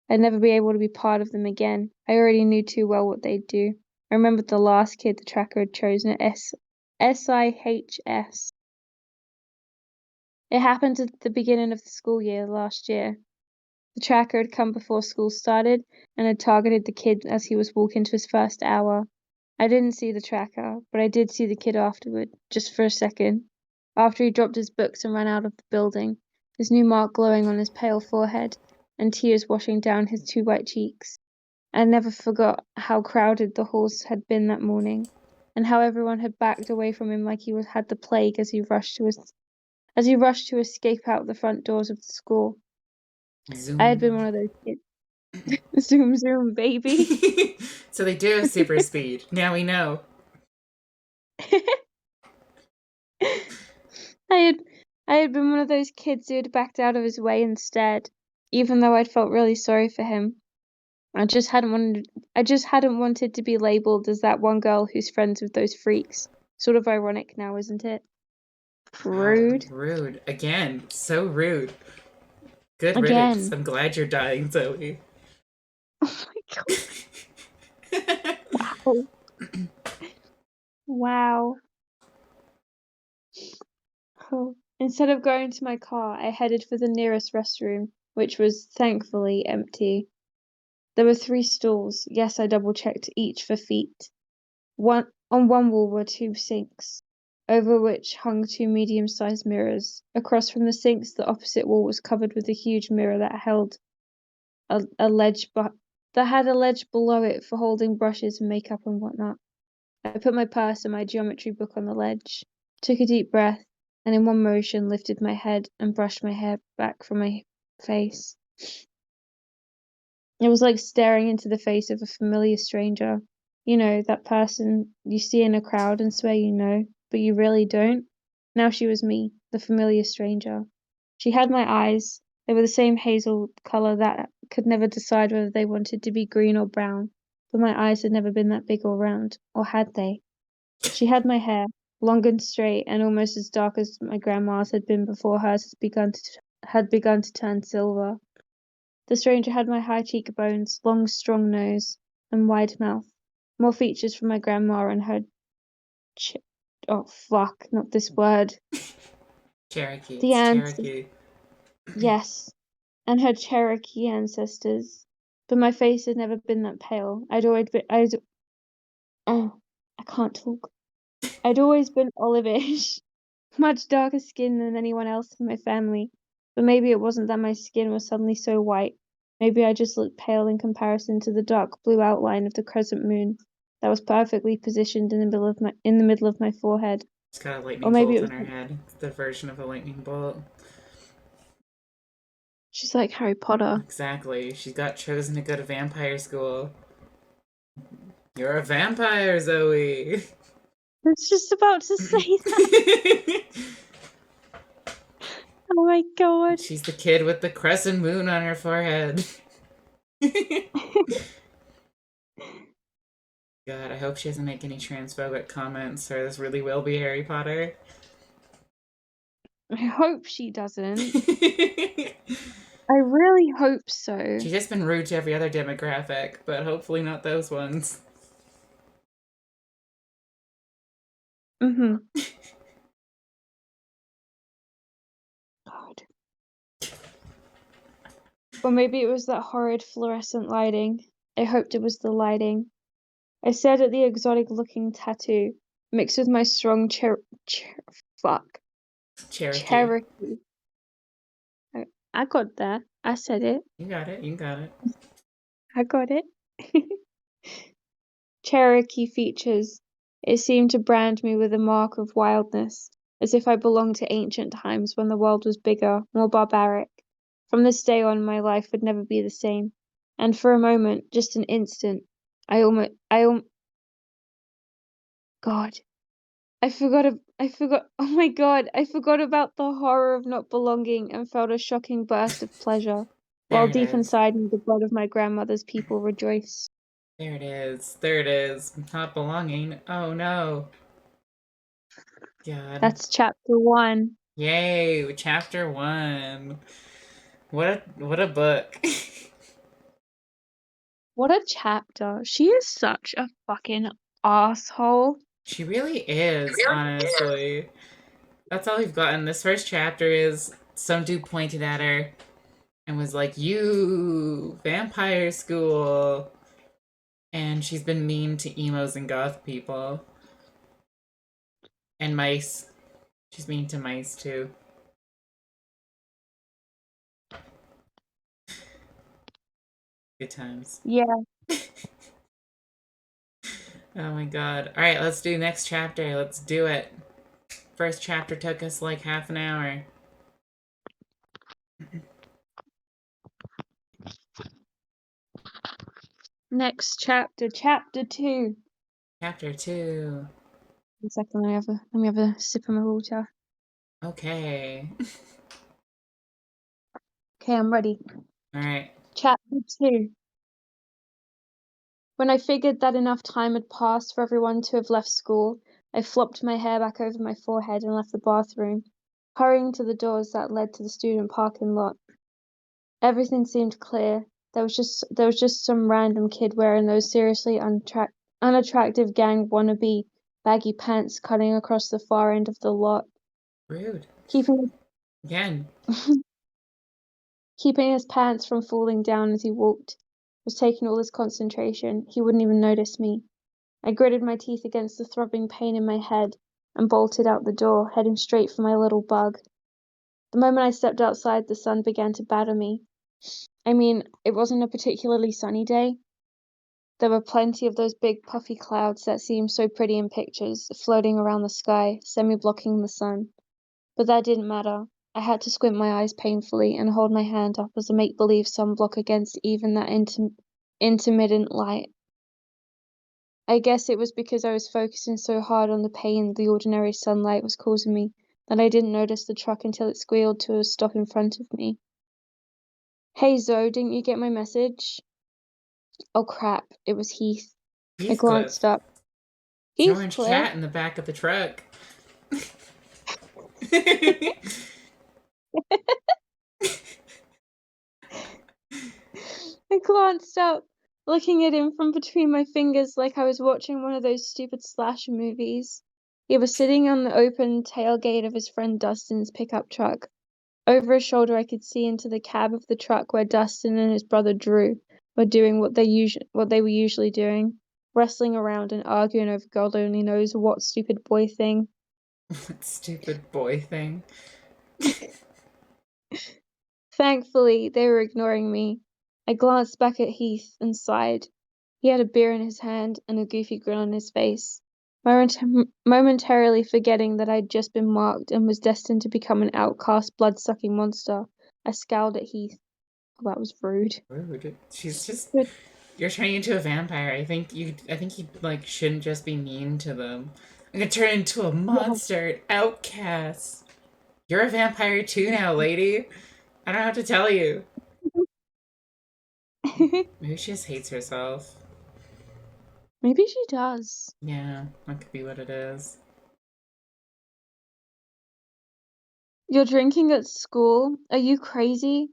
B: I'd never be able to be part of them again. I already knew too well what they'd do. I remembered the last kid the tracker had chosen at SIHS. It happened at the beginning of the school year last year. The tracker had come before school started and had targeted the kid as he was walking to his first hour. I didn't see the tracker, but I did see the kid afterward, just for a second. After he dropped his books and ran out of the building, his new mark glowing on his pale forehead, and tears washing down his two white cheeks. I never forgot how crowded the halls had been that morning, and how everyone had backed away from him like he had the plague as he rushed to escape out the front doors of the school. I had been
A: Zoom.
B: one of those kids. Zoom, zoom, baby.
A: So they do have super speed. Now we know.
B: I had I had been one of those kids who had backed out of his way instead, even though I'd felt really sorry for him. I just hadn't wanted to be labeled as that one girl who's friends with those freaks. Sort of ironic now, isn't it? Rude.
A: Rude. Again. So rude. Good riddance.
B: Again.
A: I'm glad you're dying, Zoe.
B: Oh my god. Wow. Wow. Oh. Instead of going to my car, I headed for the nearest restroom, which was thankfully empty. There were 3 stalls. Yes, I double-checked each for feet. On one wall were 2 sinks, over which hung 2 medium-sized mirrors. Across from the sinks, the opposite wall was covered with a huge mirror that had a ledge below it for holding brushes and makeup and whatnot. I put my purse and my geometry book on the ledge, took a deep breath, and in one motion lifted my head and brushed my hair back from my face. It was like staring into the face of a familiar stranger. You know, that person you see in a crowd and swear you know, but you really don't. Now she was me, the familiar stranger. She had my eyes. They were the same hazel color that could never decide whether they wanted to be green or brown, but my eyes had never been that big or round, or had they? She had my hair, long and straight, and almost as dark as my grandma's had been before hers had begun to turn silver. The stranger had my high cheekbones, long strong nose, and wide mouth. More features from my grandma and her oh fuck, not this word.
A: Cherokee.
B: The
A: It's
B: answer.
A: Cherokee.
B: Yes, and her Cherokee ancestors. But my face had never been that pale. Oh, I can't talk. I'd always been olivish, much darker skin than anyone else in my family. But maybe it wasn't that my skin was suddenly so white. Maybe I just looked pale in comparison to the dark blue outline of the crescent moon that was perfectly positioned in the middle of my forehead.
A: She's got a
B: Or
A: lightning
B: maybe
A: bolt
B: it
A: on
B: was
A: her head. It's the version of a lightning bolt.
B: she's like Harry Potter.
A: Exactly. She got chosen to go to vampire school. You're a vampire, Zoe.
B: I was just about to say that. Oh my god.
A: She's the kid with the crescent moon on her forehead. God, I hope she doesn't make any transphobic comments, or this really will be Harry Potter.
B: I hope she doesn't.
A: She's
B: I really hope so.
A: just been rude to every other demographic, but hopefully not those ones.
B: Mm-hmm. God. Or maybe it was that horrid fluorescent lighting. I hoped it was the lighting. I stared at the exotic-looking tattoo, mixed with my strong fuck.
A: Cherokee.
B: Cherokee. I got that. I said it.
A: You got it. You got it.
B: I got it. Cherokee features. It seemed to brand me with a mark of wildness, as if I belonged to ancient times when the world was bigger, more barbaric. From this day on, my life would never be the same. And for a moment, just an instant, God, oh my God, I forgot about the horror of not belonging and felt a shocking burst of pleasure,
A: There
B: while
A: it
B: deep
A: is.
B: inside me the blood of my grandmother's people rejoiced.
A: There it is. There it is. Not belonging. Oh no. God.
B: That's chapter 1.
A: Yay, chapter 1. What a book.
B: What a chapter. She is such a fucking asshole.
A: She really is, honestly. That's all we've gotten. This first chapter is some dude pointed at her and was like, "You, vampire school." And she's been mean to emos and goth people. And mice. She's mean to mice too. Good times.
B: Yeah.
A: Oh my god. Alright, let's do next chapter. Let's do it. First chapter took us like half an hour.
B: Next chapter, chapter 2.
A: Chapter 2.
B: 1 second, let me have a sip of my water.
A: Okay.
B: Okay, I'm ready.
A: Alright.
B: Chapter 2. When I figured that enough time had passed for everyone to have left school, I flopped my hair back over my forehead and left the bathroom, hurrying to the doors that led to the student parking lot. Everything seemed clear. There was just some random kid wearing those seriously unattractive gang wannabe baggy pants cutting across the far end of the lot,
A: Rude.
B: keeping
A: Again.
B: keeping his pants from falling down as he walked. Was taking all his concentration. He wouldn't even notice me. I gritted my teeth against the throbbing pain in my head and bolted out the door, heading straight for my little bug. The moment I stepped outside, the sun began to batter me. I mean, it wasn't a particularly sunny day. There were plenty of those big puffy clouds that seem so pretty in pictures, floating around the sky, semi-blocking the sun. But that didn't matter. I had to squint my eyes painfully and hold my hand up as a make-believe sunblock against even that intermittent light. I guess it was because I was focusing so hard on the pain the ordinary sunlight was causing me that I didn't notice the truck until it squealed to a stop in front of me. Hey Zoe, didn't you get my message? Oh crap, it was Heath. I
A: Heathcliff.
B: glanced up.
A: It's an orange
B: Heathcliff?
A: cat in the back of the truck.
B: I glanced up, looking at him from between my fingers like I was watching one of those stupid slasher movies. He was sitting on the open tailgate of his friend Dustin's pickup truck. Over his shoulder I could see into the cab of the truck where Dustin and his brother Drew were doing what they were usually doing, wrestling around and arguing over God only knows what stupid boy thing.
A: What stupid boy thing.
B: Thankfully, they were ignoring me. I glanced back at Heath and sighed. He had a beer in his hand and a goofy grin on his face. Momentarily forgetting that I'd just been marked and was destined to become an outcast, blood-sucking monster, I scowled at Heath. Oh, that was rude.
A: Rude. She's just.
B: Good.
A: You're turning into a vampire. I think you like shouldn't just be mean to them. I'm gonna turn into a monster, an outcast. You're a vampire too now, lady. I don't have to tell you. Maybe she just hates herself.
B: Maybe she does.
A: Yeah, that could be what it is.
B: You're drinking at school? Are you crazy?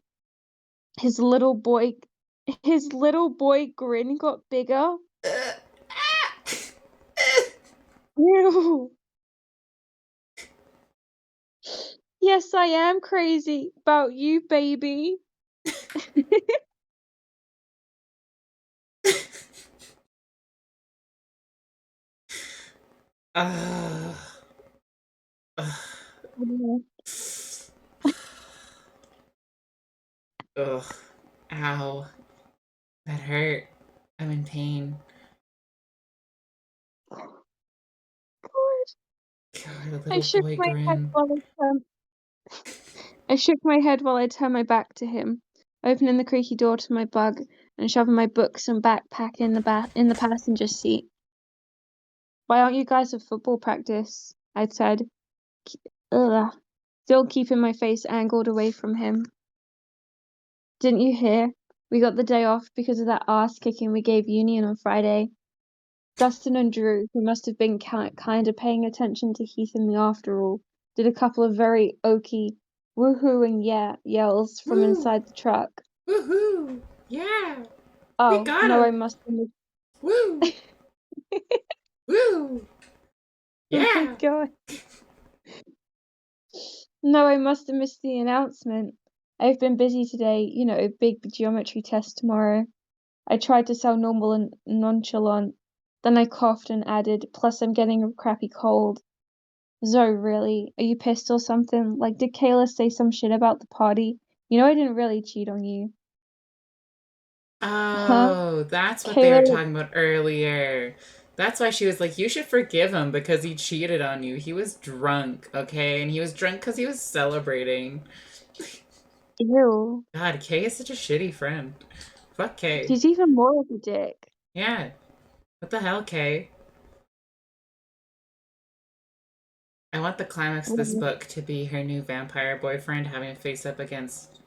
B: His little boy grin got bigger. Ew. Yes, I am crazy about you, baby.
A: Ugh.
B: Yeah.
A: Ugh. Ow. That hurt. I'm in pain.
B: God.
A: God, a
B: I
A: little
B: shook
A: boy
B: my head
A: grin.
B: while I turned my back to him, opening the creaky door to my bug and shoving my books and backpack in the passenger seat. Why aren't you guys at football practice? I'd said, ugh, still keeping my face angled away from him. Didn't you hear? We got the day off because of that ass kicking we gave Union on Friday. Dustin and Drew, who must have been kind of paying attention to Heath and me after all, did a couple of very oaky woohoo and yeah yells from
A: Woo!
B: inside the truck.
A: Woohoo! Yeah! We
B: Oh,
A: got
B: no, I
A: him!
B: must have missed.
A: Woo! Woo!
B: Oh my
A: Yeah!
B: god. No, I must have missed the announcement. I've been busy today, big geometry test tomorrow. I tried to sound normal and nonchalant. Then I coughed and added, plus I'm getting a crappy cold. Zoe, really? Are you pissed or something? Like, did Kayla say some shit about the party? You know I didn't really cheat on you. Huh?
A: Oh, that's what they were
B: Kayla,
A: talking about earlier. That's why she was like, you should forgive him because he cheated on you. He was drunk, okay? And he was drunk because he was celebrating.
B: ew.
A: God, Kay is such a shitty friend. Fuck Kay.
B: She's even more of a dick.
A: Yeah. What the hell, Kay? I want the climax of this
B: Really.
A: book to be her new vampire boyfriend having to face up against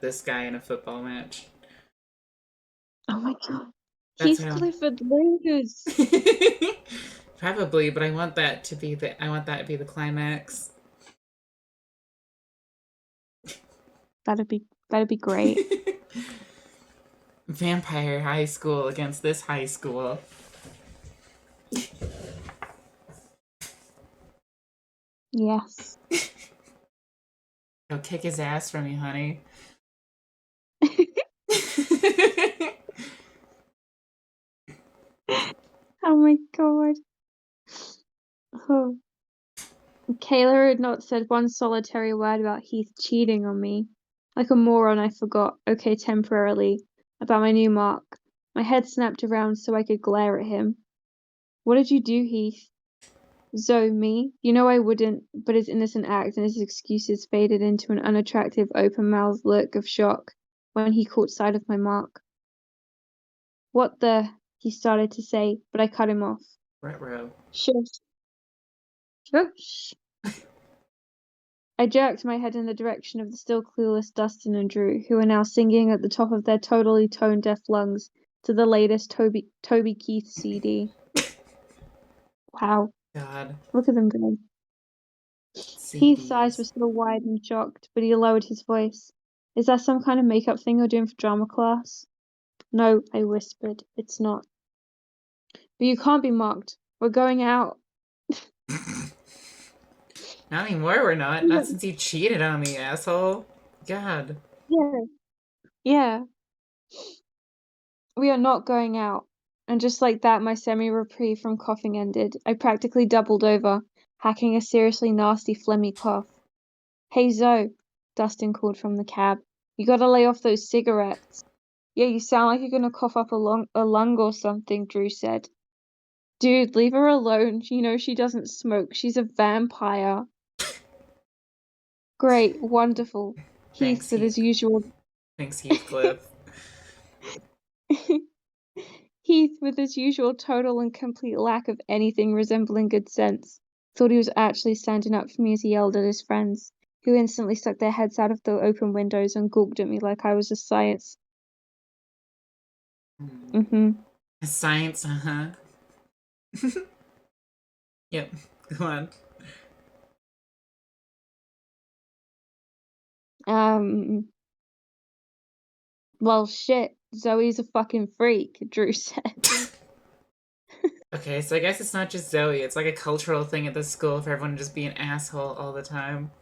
A: this guy in a football match.
B: Oh my god.
A: That's what I
B: Heathcliff would lose.
A: want. Probably, but I want that to be the climax.
B: That'd be great.
A: Vampire high school against this high school.
B: Yes.
A: He'll kick his ass for me, honey.
B: Oh my god. Oh. Kayla had not said one solitary word about Heath cheating on me. Like a moron, I forgot, okay, temporarily, about my new mark. My head snapped around so I could glare at him. What did you do, Heath? Zoe, me? You know I wouldn't, but his innocent act and his excuses faded into an unattractive, open-mouthed look of shock when he caught sight of my mark. What the? He started to say, but I cut him off.
A: Ruh-roh.
B: Shush. Shush. I jerked my head in the direction of the still clueless Dustin and Drew, who were now singing at the top of their totally tone-deaf lungs to the latest Toby Keith CD. Wow,
A: God.
B: look at them go. Heath's eyes were
A: CDs.
B: still wide and shocked, but he lowered his voice. Is that some kind of makeup thing you're doing for drama class? No, I whispered. It's not. But you can't be mocked. We're going out.
A: Not anymore, we're not. Not since you cheated on me, asshole. God.
B: Yeah, yeah. We are not going out. And just like that, my semi-reprieve from coughing ended. I practically doubled over, hacking a seriously nasty phlegmy cough. Hey Zoe, Dustin called from the cab. You gotta lay off those cigarettes. Yeah, you sound like you're gonna cough up a lung or something, Drew said. Dude, leave her alone. You know she doesn't smoke. She's a vampire. Great, wonderful. Heath
A: Thanks,
B: with his
A: Heath.
B: usual
A: Thanks, Heathcliff.
B: Heath, with his usual total and complete lack of anything resembling good sense, thought he was actually standing up for me as he yelled at his friends, who instantly stuck their heads out of the open windows and gawked at me like I was a science. Mm-hmm.
A: Science, uh-huh. Yep. Go on.
B: Well, shit. Zoe's a fucking freak, Drew said.
A: Okay, so I guess it's not just Zoe. It's like a cultural thing at the school for everyone to just be an asshole all the time.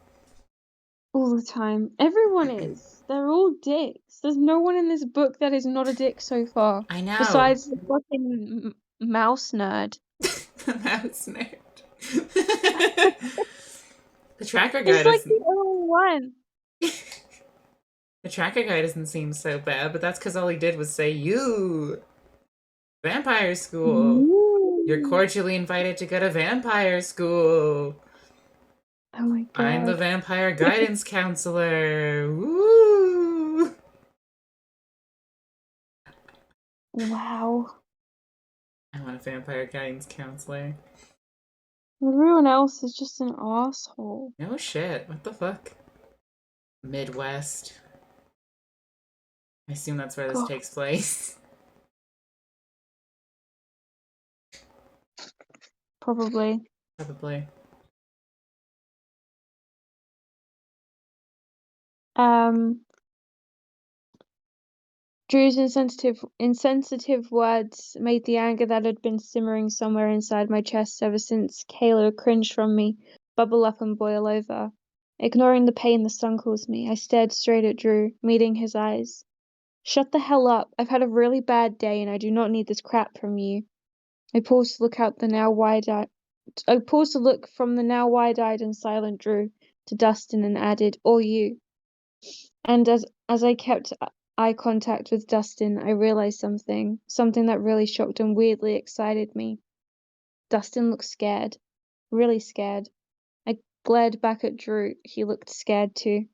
B: All the time. Everyone is. They're all dicks. There's no one in this book that is not a dick so far.
A: I know.
B: Besides the fucking mouse nerd.
A: The mouse nerd. The tracker guy
B: He's like
A: doesn't.
B: the only one.
A: The tracker guy doesn't seem so bad, but that's because all he did was say, "You, vampire school. You're
B: Ooh.
A: cordially invited to go to vampire school.
B: Oh my
A: I'm the
B: god.
A: vampire guidance counselor. Woo!"
B: Wow.
A: I want a vampire guidance counselor.
B: Everyone else is just an asshole.
A: No shit. What the fuck? Midwest. I assume that's where this
B: God.
A: takes place.
B: Probably.
A: Probably.
B: Drew's insensitive words made the anger that had been simmering somewhere inside my chest ever since Kayla cringed from me bubble up and boil over. Ignoring the pain the sun caused me, I stared straight at Drew, meeting his eyes. Shut the hell up. I've had a really bad day and I do not need this crap from you. I paused to look from the now wide-eyed and silent Drew to Dustin and added, or you. And as I kept eye contact with Dustin, I realized something that really shocked and weirdly excited me. Dustin looked scared, really scared. I glared back at Drew. He looked scared too.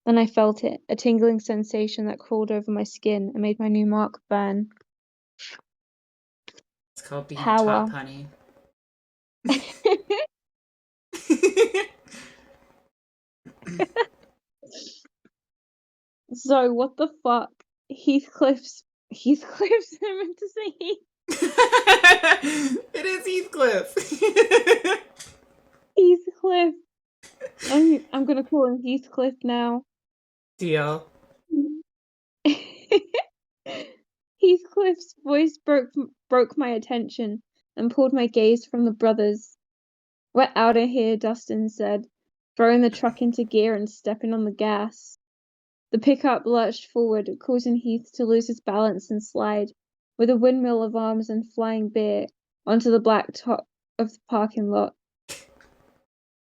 B: Then I felt it, a tingling sensation that crawled over my skin and made my new mark burn.
A: It's called being a top
B: Power.
A: honey.
B: So what the fuck? Heathcliff's I meant to say
A: It is Heathcliff.
B: Heathcliff. I'm gonna call him Heathcliff now.
A: Deal.
B: Heathcliff's voice broke my attention and pulled my gaze from the brothers. "We're outta here," Dustin said, throwing the truck into gear and stepping on the gas. The pickup lurched forward, causing Heath to lose his balance and slide, with a windmill of arms and flying beer, onto the black top of the parking lot.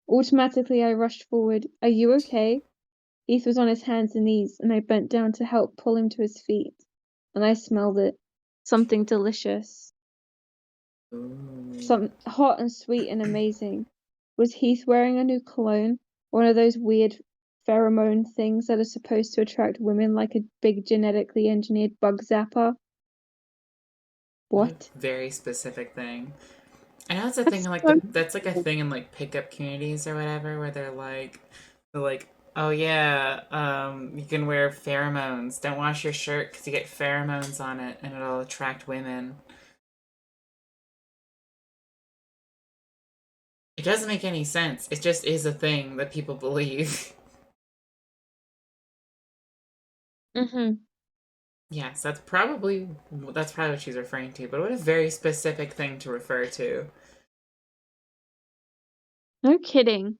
B: Automatically I rushed forward. "Are you okay?" Heath was on his hands and knees, and I bent down to help pull him to his feet. And I smelled it. Something delicious. Some hot and sweet and amazing. Was Heath wearing a new cologne? One of those weird pheromone things that are supposed to attract women like a big genetically engineered bug zapper? What?
A: Very specific thing. I know it's a thing
B: That's
A: in like
B: so
A: that's like a thing in like pickup communities or whatever where they're like, oh yeah, you can wear pheromones. Don't wash your shirt because you get pheromones on it and it'll attract women. It doesn't make any sense. It just is a thing that people believe.
B: Mm-hmm.
A: Yes, that's probably what she's referring to. But what a very specific thing to refer to.
B: No kidding.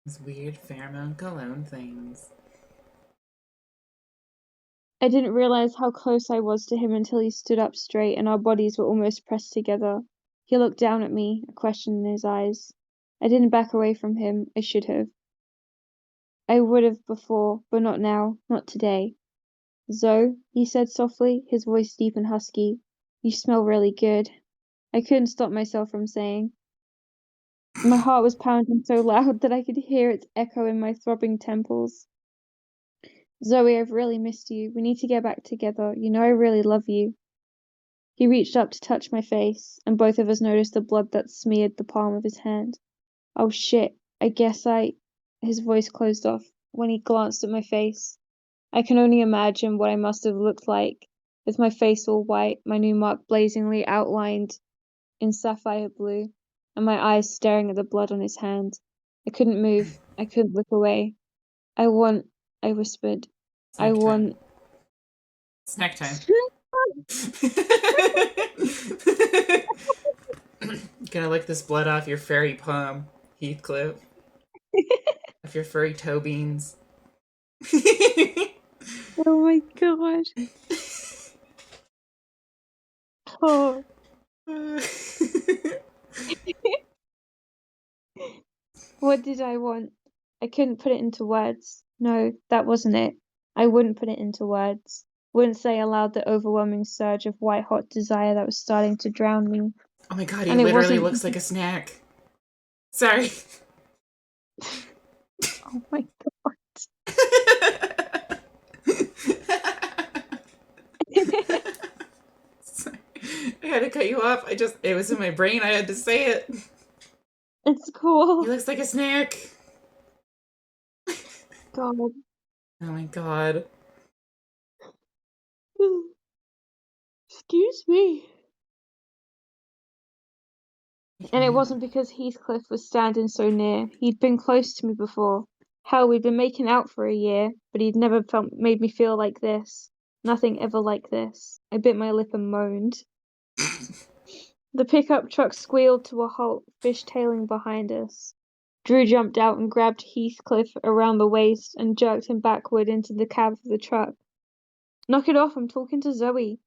A: These weird pheromone cologne things.
B: I didn't realize how close I was to him until he stood up straight and our bodies were almost pressed together. He looked down at me, a question in his eyes. I didn't back away from him. I should have. I would have before, but not now, not today. "Zoe," he said softly, his voice deep and husky, "you smell really good." I couldn't stop myself from saying. My heart was pounding so loud that I could hear its echo in my throbbing temples. "Zoe, I've really missed you. We need to get back together. You know I really love you." He reached up to touch my face, and both of us noticed the blood that smeared the palm of his hand. "Oh shit, I guess I—" His voice closed off when he glanced at my face. I can only imagine what I must have looked like. with my face all white, my new mark blazingly outlined in sapphire blue, and my eyes staring at the blood on his hand. I couldn't move. I couldn't look away. I whispered. I
A: Snack time.
B: want.
A: Snack time. Gonna lick this blood off your furry palm, Heathcliff. Off your furry toe beans.
B: Oh my god. Oh. What did I want? I couldn't put it into words. No, that wasn't it. I wouldn't put it into words. Wouldn't say aloud the overwhelming surge of white-hot desire that was starting to drown me.
A: Oh my god, he
B: And it
A: literally
B: wasn't.
A: looks like a snack. Sorry.
B: Oh my god.
A: Sorry. I had to cut you off. It was in my brain. I had to say it.
B: It's cool.
A: He looks like a snack.
B: God.
A: Oh my god.
B: Excuse me. And it wasn't because Heathcliff was standing so near. He'd been close to me before. Hell, we'd been making out for a year, but he'd never made me feel like this. Nothing ever like this. I bit my lip and moaned. The pickup truck squealed to a halt, fishtailing behind us. Drew jumped out and grabbed Heathcliff around the waist and jerked him backward into the cab of the truck. Knock it off, I'm talking to Zoe.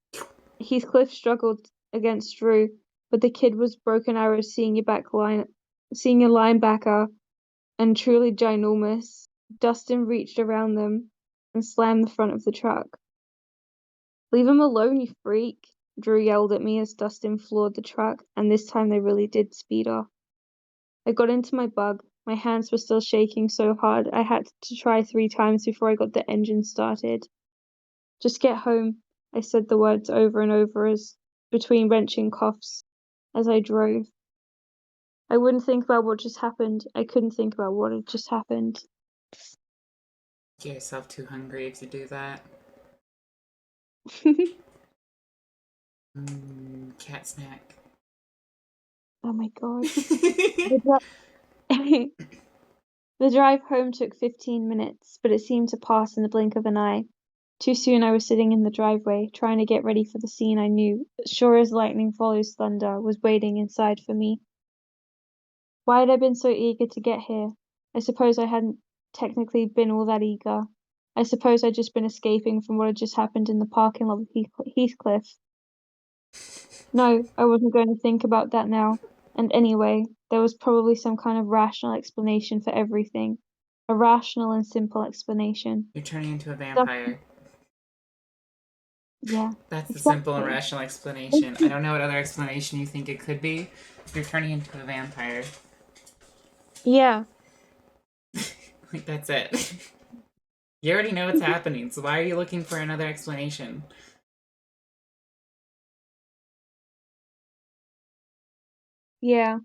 B: Heathcliff struggled against Drew, but the kid was Broken Arrow's senior linebacker and truly ginormous. Dustin reached around them and slammed the front of the truck. Leave him alone, you freak, Drew yelled at me as Dustin floored the truck, and this time they really did speed off. I got into my bug. My hands were still shaking so hard I had to try 3 times before I got the engine started. Just get home, I said the words over and over as between wrenching coughs as I drove. I wouldn't think about what just happened. I couldn't think about what had just happened.
A: Get yourself too hungry if you do that. Cat snack.
B: Oh my god. The drive home took 15 minutes, but it seemed to pass in the blink of an eye. Too soon I was sitting in the driveway, trying to get ready for the scene I knew, sure as lightning follows thunder, was waiting inside for me. Why had I been so eager to get here? I suppose I hadn't technically been all that eager. I suppose I'd just been escaping from what had just happened in the parking lot of Heathcliff. No, I wasn't going to think about that now. And anyway, there was probably some kind of rational explanation for everything. A rational and simple explanation.
A: You're turning into a vampire.
B: Yeah.
A: That's the
B: Exactly.
A: simple and rational explanation. I don't know what other explanation you think it could be. You're turning into a vampire.
B: Yeah.
A: Like, that's it. You already know what's happening, so why are you looking for another explanation?
B: Yeah.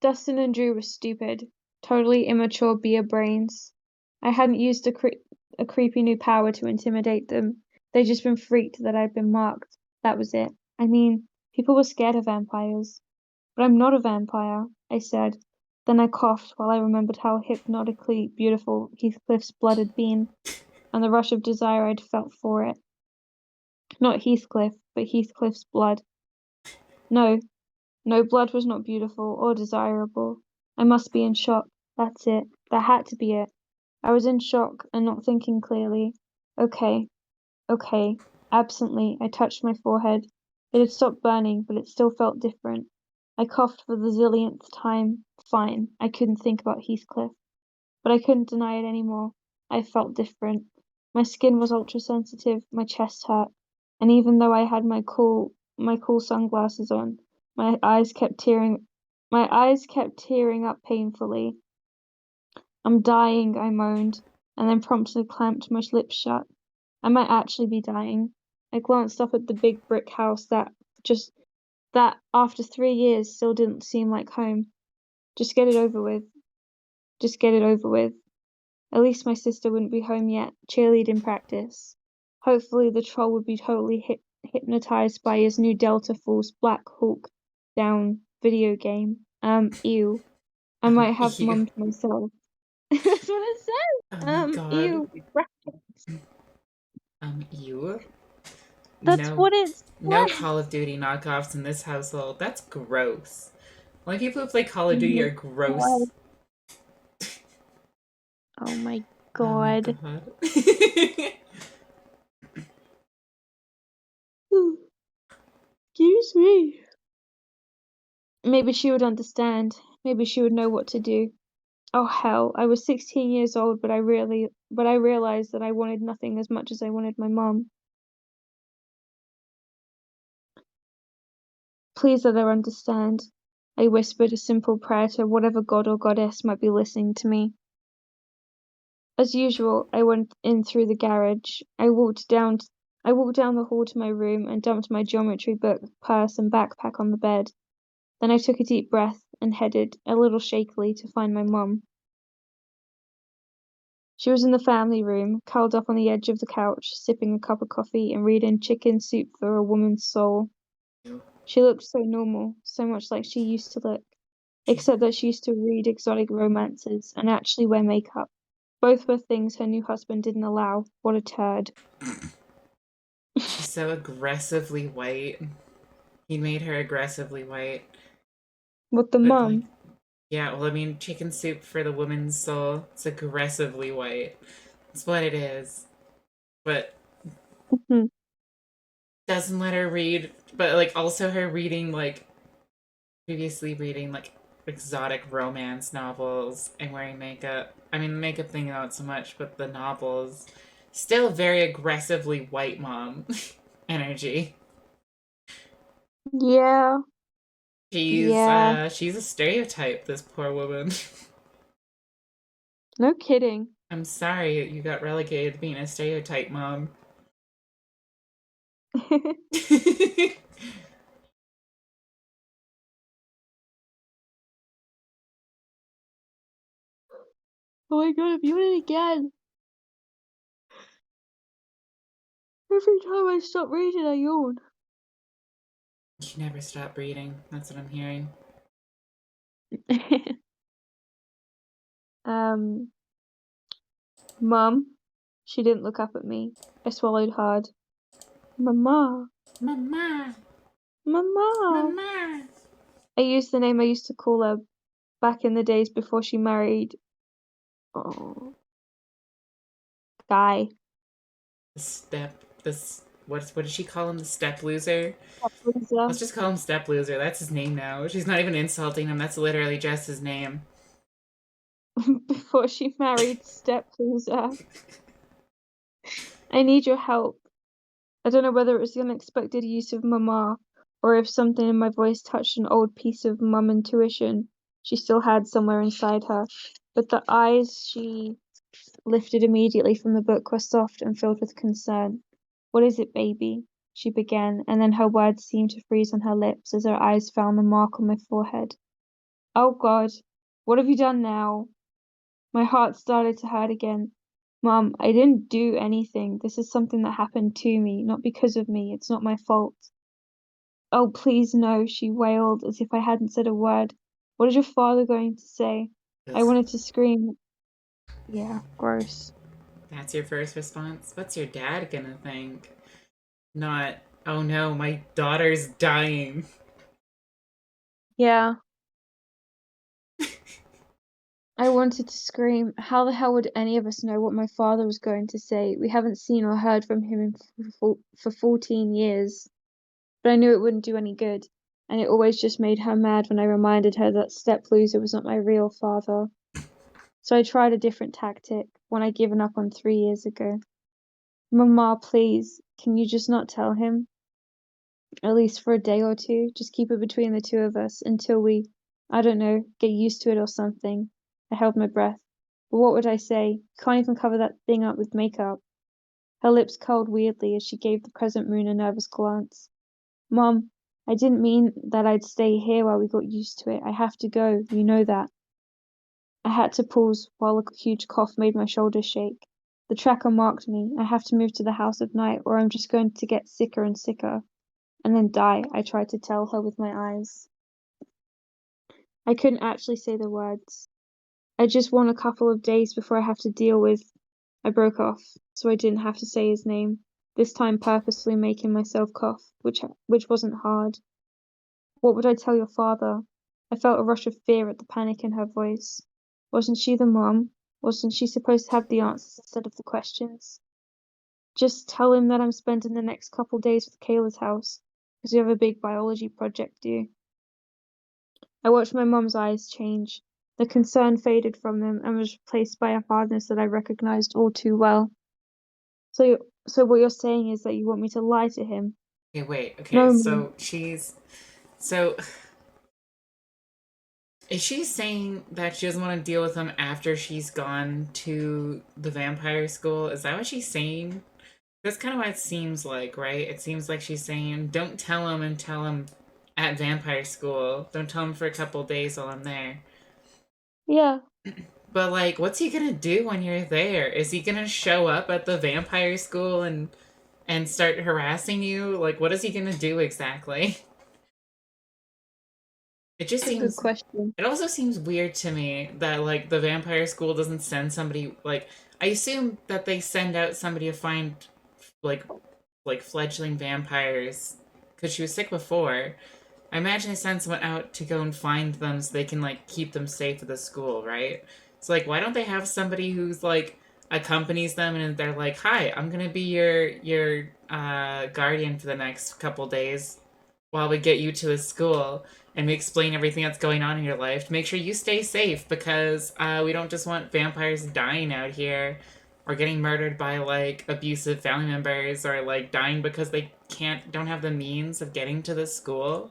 B: Dustin and Drew were stupid. Totally immature beer brains. I hadn't used a creepy new power to intimidate them. They'd just been freaked that I'd been marked. That was it. I mean, people were scared of vampires. But I'm not a vampire, I said. Then I coughed while I remembered how hypnotically beautiful Heathcliff's blood had been, and the rush of desire I'd felt for it. Not Heathcliff, but Heathcliff's blood. No, no, blood was not beautiful or desirable. I must be in shock. That's it. That had to be it. I was in shock and not thinking clearly. Okay, okay. Absently, I touched my forehead. It had stopped burning, but it still felt different. I coughed for the zillionth time. Fine, I couldn't think about Heathcliff. But I couldn't deny it anymore. I felt different. My skin was ultra-sensitive, my chest hurt, and even though I had my cool sunglasses on, my eyes kept tearing up painfully. I'm dying, I moaned, and then promptly clamped my lips shut. I might actually be dying. I glanced up at the big brick house that after 3 years still didn't seem like home. Just get it over with. Just get it over with. At least my sister wouldn't be home yet, cheerleading practice. Hopefully the troll would be totally hypnotized by his new Delta Force Black Hawk Down video game. Ew. I might have
A: Ew.
B: mum to myself. That's what it says.
A: Oh my god.
B: Ew.
A: Ew.
B: That's
A: No,
B: what it
A: no
B: says.
A: Call of Duty knockoffs in this household. That's gross. Only people who play Call of Duty are gross.
B: Oh my
A: Oh my
B: god.
A: god.
B: Excuse me. Maybe she would understand. Maybe she would know what to do. Oh hell, I was 16 years old, but I realized that I wanted nothing as much as I wanted my mum. Please let her understand. I whispered a simple prayer to whatever god or goddess might be listening to me. As usual, I went in through the garage. I walked down the hall to my room and dumped my geometry book, purse, and backpack on the bed. Then I took a deep breath and headed, a little shakily, to find my mum. She was in the family room, curled up on the edge of the couch, sipping a cup of coffee and reading Chicken Soup for a Woman's Soul. She looked so normal, so much like she used to look, except that she used to read exotic romances and actually wear makeup. Both were things her new husband didn't allow. What a turd.
A: She's so aggressively white. He made her aggressively white.
B: What the
A: But like,
B: mum?
A: yeah, well, I mean, Chicken Soup for the Woman's Soul. It's aggressively white. That's what it is. But
B: Mhm.
A: doesn't let her read. But like, also her reading like previously reading like exotic romance novels and wearing makeup. I mean, the makeup thing not so much, but the novels. Still very aggressively white mom energy.
B: Yeah, yeah.
A: She's a stereotype, this poor woman.
B: No kidding.
A: I'm sorry you got relegated to being a stereotype mom.
B: Oh my god, I'm yawning again. Every time I stop reading, I yawn.
A: You never stop reading. That's what I'm hearing.
B: um, Mum. She didn't look up at me. I swallowed hard. Mama.
A: Mama!
B: Mama.
A: Mama!
B: I used the name I used to call her back in the days before she married. Oh, guy.
A: What did she call him? The step loser?
B: Loser.
A: Let's just call him Step Loser. That's his name now. She's not even insulting him. That's literally just his name.
B: Before she married Step Loser. I need your help. I don't know whether it was the unexpected use of mama or if something in my voice touched an old piece of mum intuition she still had somewhere inside her. But the eyes she lifted immediately from the book were soft and filled with concern. What is it, baby? She began, and then her words seemed to freeze on her lips as her eyes found the mark on my forehead. Oh God, what have you done now? My heart started to hurt again. Mum, I didn't do anything. This is something that happened to me, not because of me. It's not my fault. Oh, please no, she wailed as if I hadn't said a word. What is your father going to say? I wanted to scream. Yeah, gross.
A: That's your first response? What's your dad gonna think? Not, oh no, my daughter's dying.
B: Yeah, I wanted to scream. How the hell would any of us know what my father was going to say? We haven't seen or heard from him for 14 years. But I knew it wouldn't do any good, and it always just made her mad when I reminded her that Step Loser was not my real father. So I tried a different tactic, one I'd given up on 3 years ago. Mama, please, can you just not tell him? At least for a day or two, just keep it between the two of us until we, I don't know, get used to it or something. I held my breath. But what would I say? Can't even cover that thing up with makeup. Her lips curled weirdly as she gave the crescent moon a nervous glance. Mom, I didn't mean that I'd stay here while we got used to it. I have to go, you know that. I had to pause while a huge cough made my shoulders shake. The tracker marked me. I have to move to the House of Night, or I'm just going to get sicker and sicker. And then die, I tried to tell her with my eyes. I couldn't actually say the words. I just want a couple of days before I have to deal with. I broke off, so I didn't have to say his name, this time purposefully making myself cough, which wasn't hard. What would I tell your father? I felt a rush of fear at the panic in her voice. Wasn't she the mom? Wasn't she supposed to have the answers instead of the questions? Just tell him that I'm spending the next couple days with Kayla's house, because we have a big biology project due. I watched my mom's eyes change. The concern faded from them and was replaced by a hardness that I recognized all too well. So what you're saying is that you want me to lie to him?
A: Okay, wait. Okay,
B: No, Mom.
A: so so is she saying that she doesn't want to deal with him after she's gone to the vampire school? Is that what she's saying? That's kind of what it seems like, right? It seems like she's saying, don't tell him and tell him at vampire school. Don't tell him for a couple days while I'm there.
B: Yeah.
A: But, like, what's he gonna do when you're there? Is he gonna show up at the vampire school and start harassing you? Like, what is he gonna do exactly? It just
B: That's a good
A: seems.
B: question.
A: It also seems weird to me that, like, the vampire school doesn't send somebody. Like, I assume that they send out somebody to find, like, fledgling vampires because she was sick before. I imagine they send someone out to go and find them so they can like keep them safe at the school, right? So like, why don't they have somebody who's like accompanies them and they're like, "Hi, I'm gonna be your guardian for the next couple days while we get you to the school." And we explain everything that's going on in your life to make sure you stay safe because we don't just want vampires dying out here or getting murdered by like abusive family members or like dying because they don't have the means of getting to the school.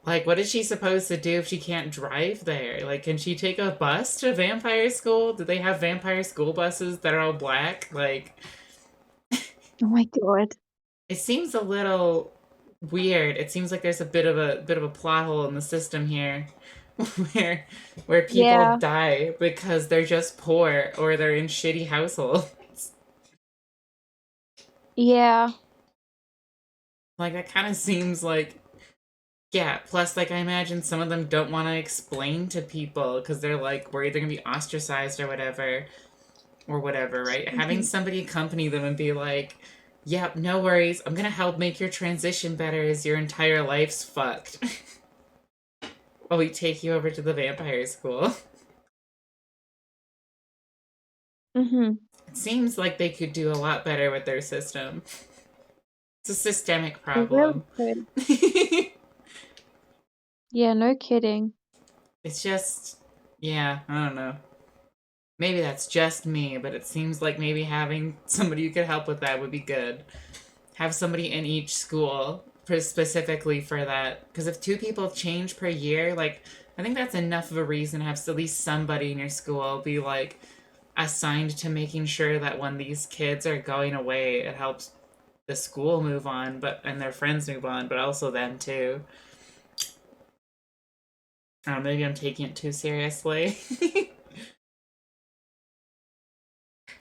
A: Like, what is she supposed to do if she can't drive there? Like, can she take a bus to vampire school? Do they have vampire school buses that are all black? Like,
B: Oh my god.
A: it seems a little weird. It seems like there's a bit of a plot hole in the system here, where people
B: Yeah.
A: die because they're just poor or they're in shitty households.
B: Yeah.
A: Like, that kind of seems like. Yeah, plus, like, I imagine some of them don't want to explain to people because they're, like, worried they're going to be ostracized or whatever, right? Having
B: Mhm.
A: somebody accompany them and be like, yep, no worries, I'm going to help make your transition better as your entire life's fucked. While we take you over to the vampire school.
B: Mhm.
A: It seems like they could do a lot better with their system. It's a systemic
B: They really
A: problem.
B: could. Yeah, no kidding.
A: It's just, yeah, I don't know. Maybe that's just me, but it seems like maybe having somebody who could help with that would be good. Have somebody in each school specifically for that. Because if two people change per year, like, I think that's enough of a reason to have at least somebody in your school be, like, assigned to making sure that when these kids are going away, it helps the school move on, and their friends move on, but also them too. Maybe I'm taking it too seriously.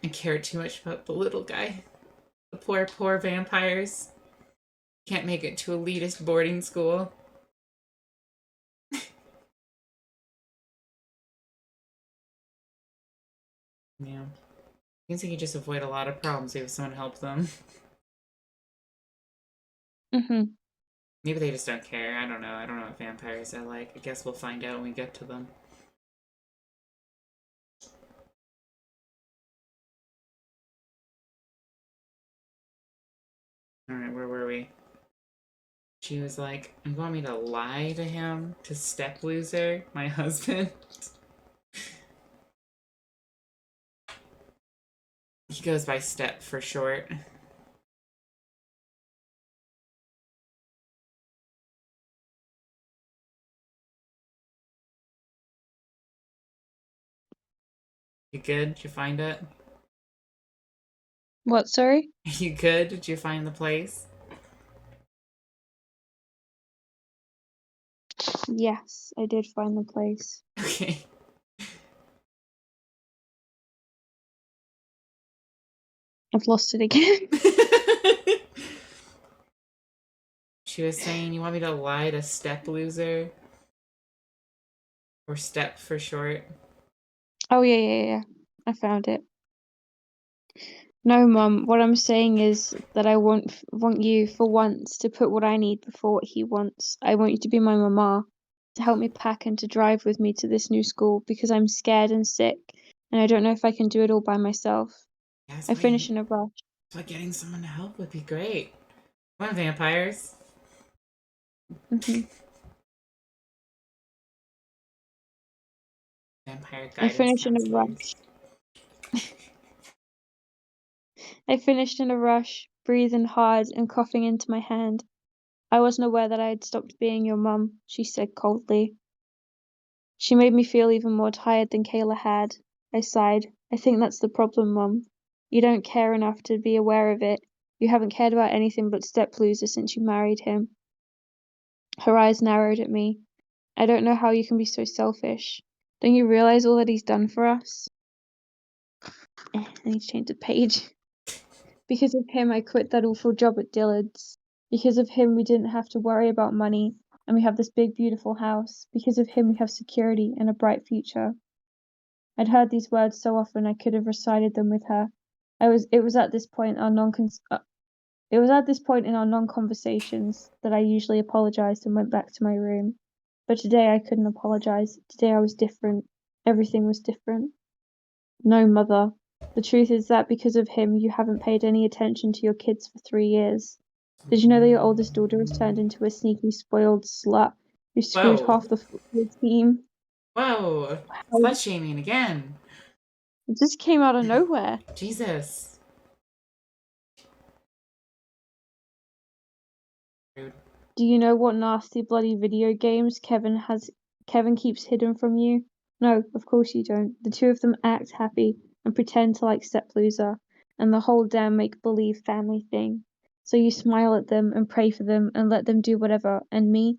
A: I care too much about the little guy. The poor, poor vampires. Can't make it to elitist boarding school. Yeah. Seems like you just avoid a lot of problems if someone helps them.
B: Mhm.
A: Maybe they just don't care. I don't know. I don't know what vampires are like. I guess we'll find out when we get to them. Alright, where were we? She was like, you want me to lie to him? To Step Loser, my husband? He goes by Step for short. You good? Did you find it?
B: What, sorry?
A: You good? Did you find the place?
B: Yes, I did find the place.
A: Okay.
B: I've lost it again.
A: She was saying, you want me to lie to Step Loser? Or Step for short.
B: Oh, yeah. I found it. No, Mum, what I'm saying is that I want you, for once, to put what I need before what he wants. I want you to be my mama, to help me pack and to drive with me to this new school because I'm scared and sick, and I don't know if I can do it all by myself.
A: That's
B: I finish in a rush.
A: why getting someone to help would be great. Come on, vampires.
B: hmm
A: Vampire
B: I
A: guidance
B: finish in a
A: counselors.
B: rush. I finished in a rush, breathing hard and coughing into my hand. I wasn't aware that I had stopped being your mum, she said coldly. She made me feel even more tired than Kayla had. I sighed. I think that's the problem, Mum. You don't care enough to be aware of it. You haven't cared about anything but Step Loser since you married him. Her eyes narrowed at me. I don't know how you can be so selfish. Don't you realize all that he's done for us? I need to change the page. Because of him, I quit that awful job at Dillard's. Because of him, we didn't have to worry about money, and we have this big, beautiful house. Because of him, we have security and a bright future. I'd heard these words so often I could have recited them with her. It was at this point in our non-conversations that I usually apologized and went back to my room. But today I couldn't apologize. Today I was different. Everything was different. No, Mother. The truth is that because of him, you haven't paid any attention to your kids for 3 years. Did you know that your oldest daughter has turned into a sneaky, spoiled slut who screwed
A: Whoa.
B: half the football team?
A: Whoa.
B: How
A: Slut shaming again.
B: it just came out of nowhere.
A: Jesus. Rude.
B: Do you know what nasty bloody video games Kevin keeps hidden from you? No, of course you don't. The two of them act happy and pretend to like Step Loser and the whole damn make-believe family thing. So you smile at them and pray for them and let them do whatever. And me?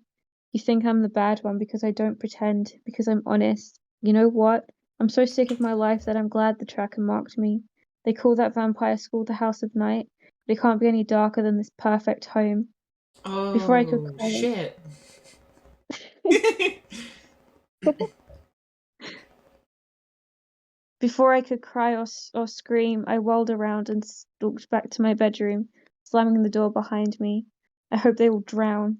B: You think I'm the bad one because I don't pretend, because I'm honest. You know what? I'm so sick of my life that I'm glad the tracker marked me. They call that vampire school the House of Night, but it can't be any darker than this perfect home. Before I could
A: Oh,
B: cry,
A: shit.
B: before I could cry or scream, I whirled around and stalked back to my bedroom, slamming the door behind me. I hope they will drown.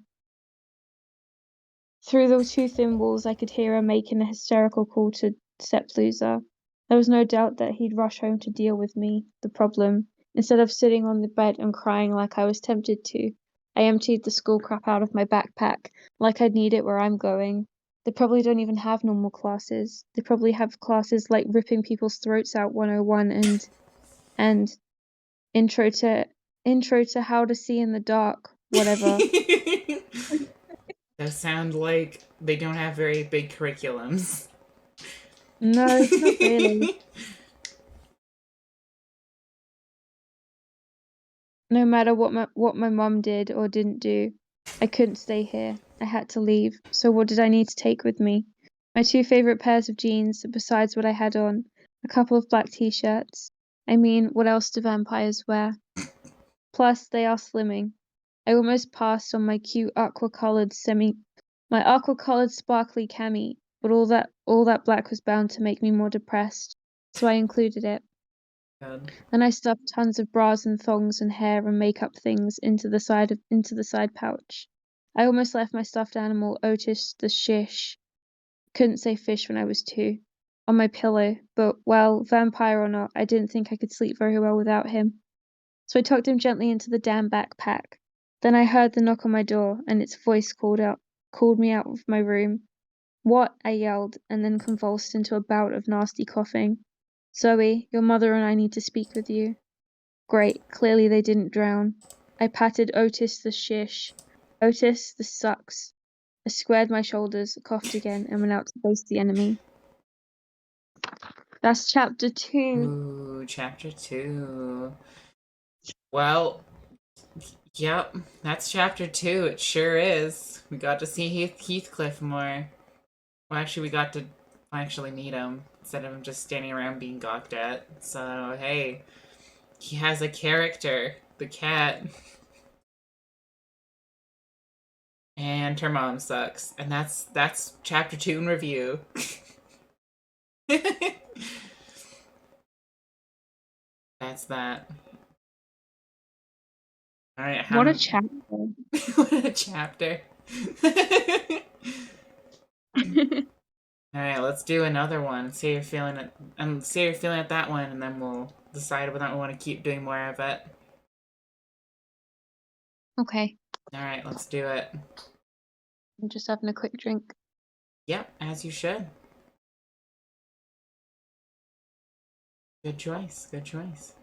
B: Through the two thin walls, I could hear her making a hysterical call to Step Loser. There was no doubt that he'd rush home to deal with me, the problem. Instead of sitting on the bed and crying like I was tempted to, I emptied the school crap out of my backpack, like I'd need it where I'm going. They probably don't even have normal classes. They probably have classes like ripping people's throats out 101 and intro to intro to how to see in the dark, whatever.
A: Those sound like they don't have very big curriculums.
B: No, not really. No matter what my mum did or didn't do, I couldn't stay here. I had to leave. So what did I need to take with me? My two favorite pairs of jeans, besides what I had on, a couple of black t-shirts. I mean, what else do vampires wear? Plus, they are slimming. I almost passed on my aqua-colored sparkly cami, but all that black was bound to make me more depressed, so I included it.
A: God.
B: Then I stuffed tons of bras and thongs and hair and makeup things into the side pouch. I almost left my stuffed animal, Otis the shish, couldn't say fish when I was 2, on my pillow, but, well, vampire or not, I didn't think I could sleep very well without him. So I tucked him gently into the damn backpack. Then I heard the knock on my door, and its voice called me out of my room. "What?" I yelled, and then convulsed into a bout of nasty coughing. "Zoe, your mother and I need to speak with you." Great, clearly they didn't drown. I patted Otis the shish. "Otis, this sucks." I squared my shoulders, coughed again, and went out to face the enemy. That's chapter 2.
A: Ooh, chapter 2. Well, yep, that's chapter 2. It sure is. We got to see Heathcliff more. Well, actually, we got to actually meet him instead of him just standing around being gawked at. So, hey, He has a character, the cat. And her mom sucks. And that's chapter 2 in review. That's that. Alright,
B: What a chapter.
A: what a chapter. Alright, let's do another one. See how you're feeling it, and see how you're feeling at that one, and then we'll decide whether we want to keep doing more of it.
B: Okay,
A: Alright, let's do it.
B: I'm just having a quick drink.
A: Yep, as you should. Good choice, good choice.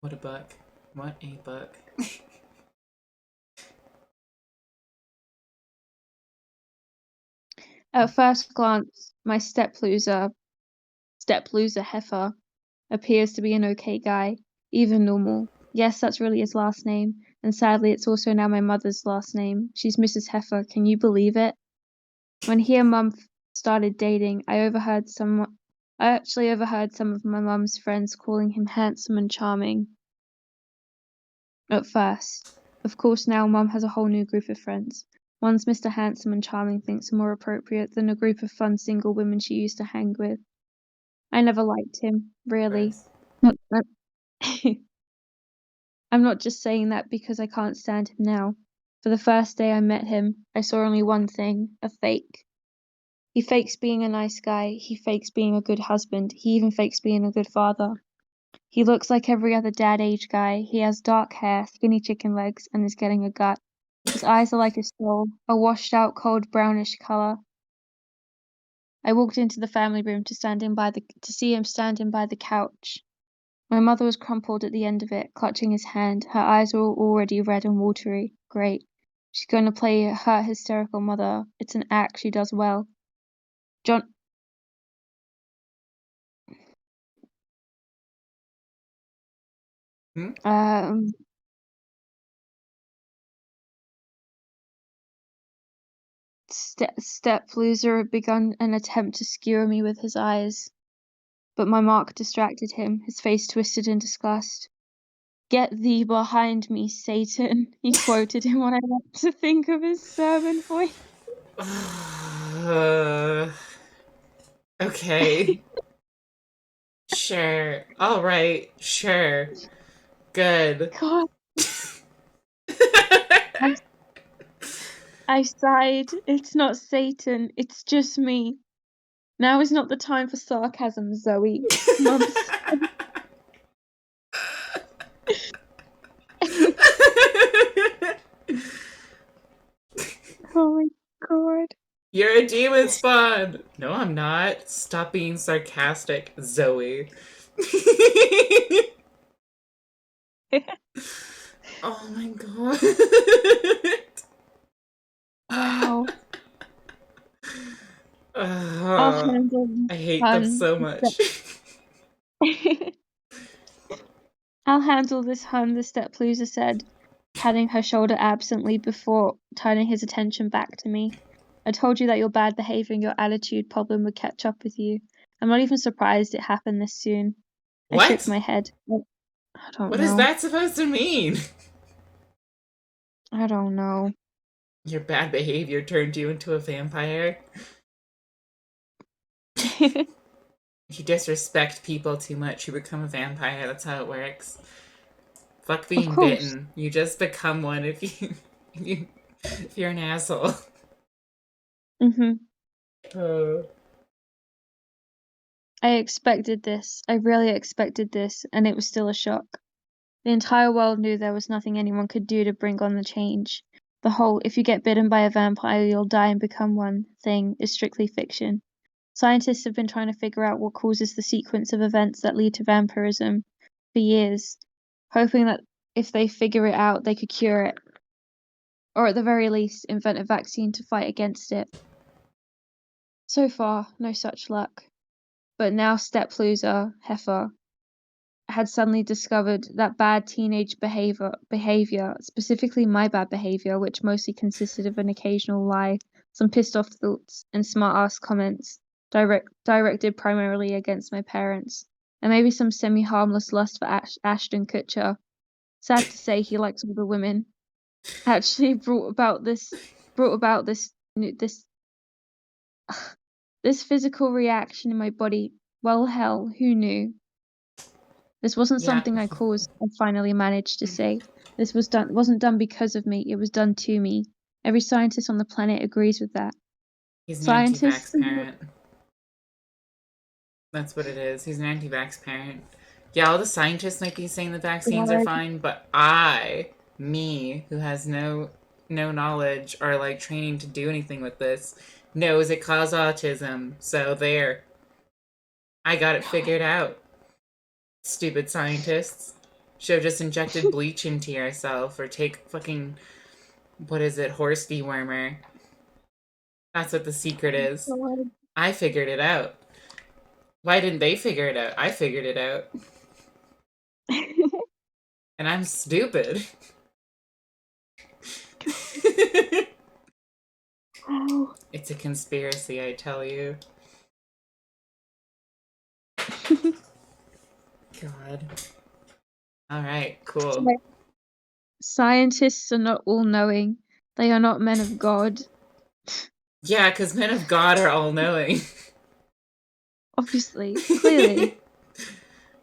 A: What a book. What a book.
B: At first glance, my step-loser Heifer appears to be an okay guy, even normal. Yes, that's really his last name, and sadly it's also now my mother's last name. She's Mrs. Heifer, can you believe it? When he and Mum started dating, I actually overheard some of my mum's friends calling him handsome and charming. At first. Of course now Mum has a whole new group of friends. One's Mr. Handsome and Charming thinks are more appropriate than a group of fun single women she used to hang with. I never liked him, really. Not, I'm not just saying that because I can't stand him now. For the first day I met him, I saw only one thing, a fake. He fakes being a nice guy, he fakes being a good husband, he even fakes being a good father. He looks like every other dad-age guy. He has dark hair, skinny chicken legs, and is getting a gut. His eyes are like his soul, a washed-out, cold brownish color. I walked into the family room to see him standing by the couch. My mother was crumpled at the end of it, clutching his hand. Her eyes were already red and watery. Great. She's going to play her hysterical mother. It's an act she does well. John. Step-loser had begun an attempt to skewer me with his eyes. But my mark distracted him, his face twisted in disgust. "Get thee behind me, Satan," he quoted in what I like to think of his sermon voice.
A: Okay. Sure. Alright. Sure. Good.
B: God. I sighed. It's not Satan, it's just me. Now is not the time for sarcasm, Zoe. Mum said. Oh my god.
A: You're a demon spawn! No, I'm not. Stop being sarcastic, Zoe. Oh my god.
B: Wow.
A: I hate them so much.
B: I'll handle this, hun, the step-loser said, patting her shoulder absently before turning his attention back to me. I told you that your bad behavior and your attitude problem would catch up with you. I'm not even surprised it happened this soon. I shook my head. I don't know.
A: What is that supposed to mean?
B: I don't know.
A: Your bad behavior turned you into a vampire? If you disrespect people too much, you become a vampire. That's how it works. Fuck being bitten. You just become one if you're an asshole.
B: I expected this. I really expected this, and it was still a shock. The entire world knew there was nothing anyone could do to bring on the change. The whole "if you get bitten by a vampire, you'll die and become one" thing is strictly fiction. Scientists have been trying to figure out what causes the sequence of events that lead to vampirism for years, hoping that if they figure it out, they could cure it. Or at the very least, invent a vaccine to fight against it. So far, no such luck. But now step-loser, Heifer, had suddenly discovered that bad teenage behavior, specifically my bad behavior, which mostly consisted of an occasional lie, some pissed off thoughts, and smart-ass comments, directed primarily against my parents, and maybe some semi-harmless lust for Ashton Kutcher. Sad to say, he likes older women. Actually, brought about this physical reaction in my body. Well, hell, who knew? This wasn't
A: Yeah,
B: something I caused, I finally managed to say. This wasn't done because of me, it was done to me. Every scientist on the planet agrees with that.
A: he's an
B: Scientists
A: anti-vax parent. That's what it is. He's an anti-vax parent. Yeah, all the scientists might be saying the vaccines are fine, but me, who has no knowledge or like training to do anything with this, knows it causes autism. So there, I got it figured out. Stupid scientists. Should have just injected bleach into yourself or take fucking, what is it, horse dewormer. That's what the secret is. I figured it out. Why didn't they figure it out? I figured it out. And I'm stupid.
B: Oh.
A: It's a conspiracy, I tell you. God. Alright, cool.
B: Scientists are not all-knowing. They are not men of God.
A: Yeah, because men of God are all-knowing.
B: Obviously. Clearly.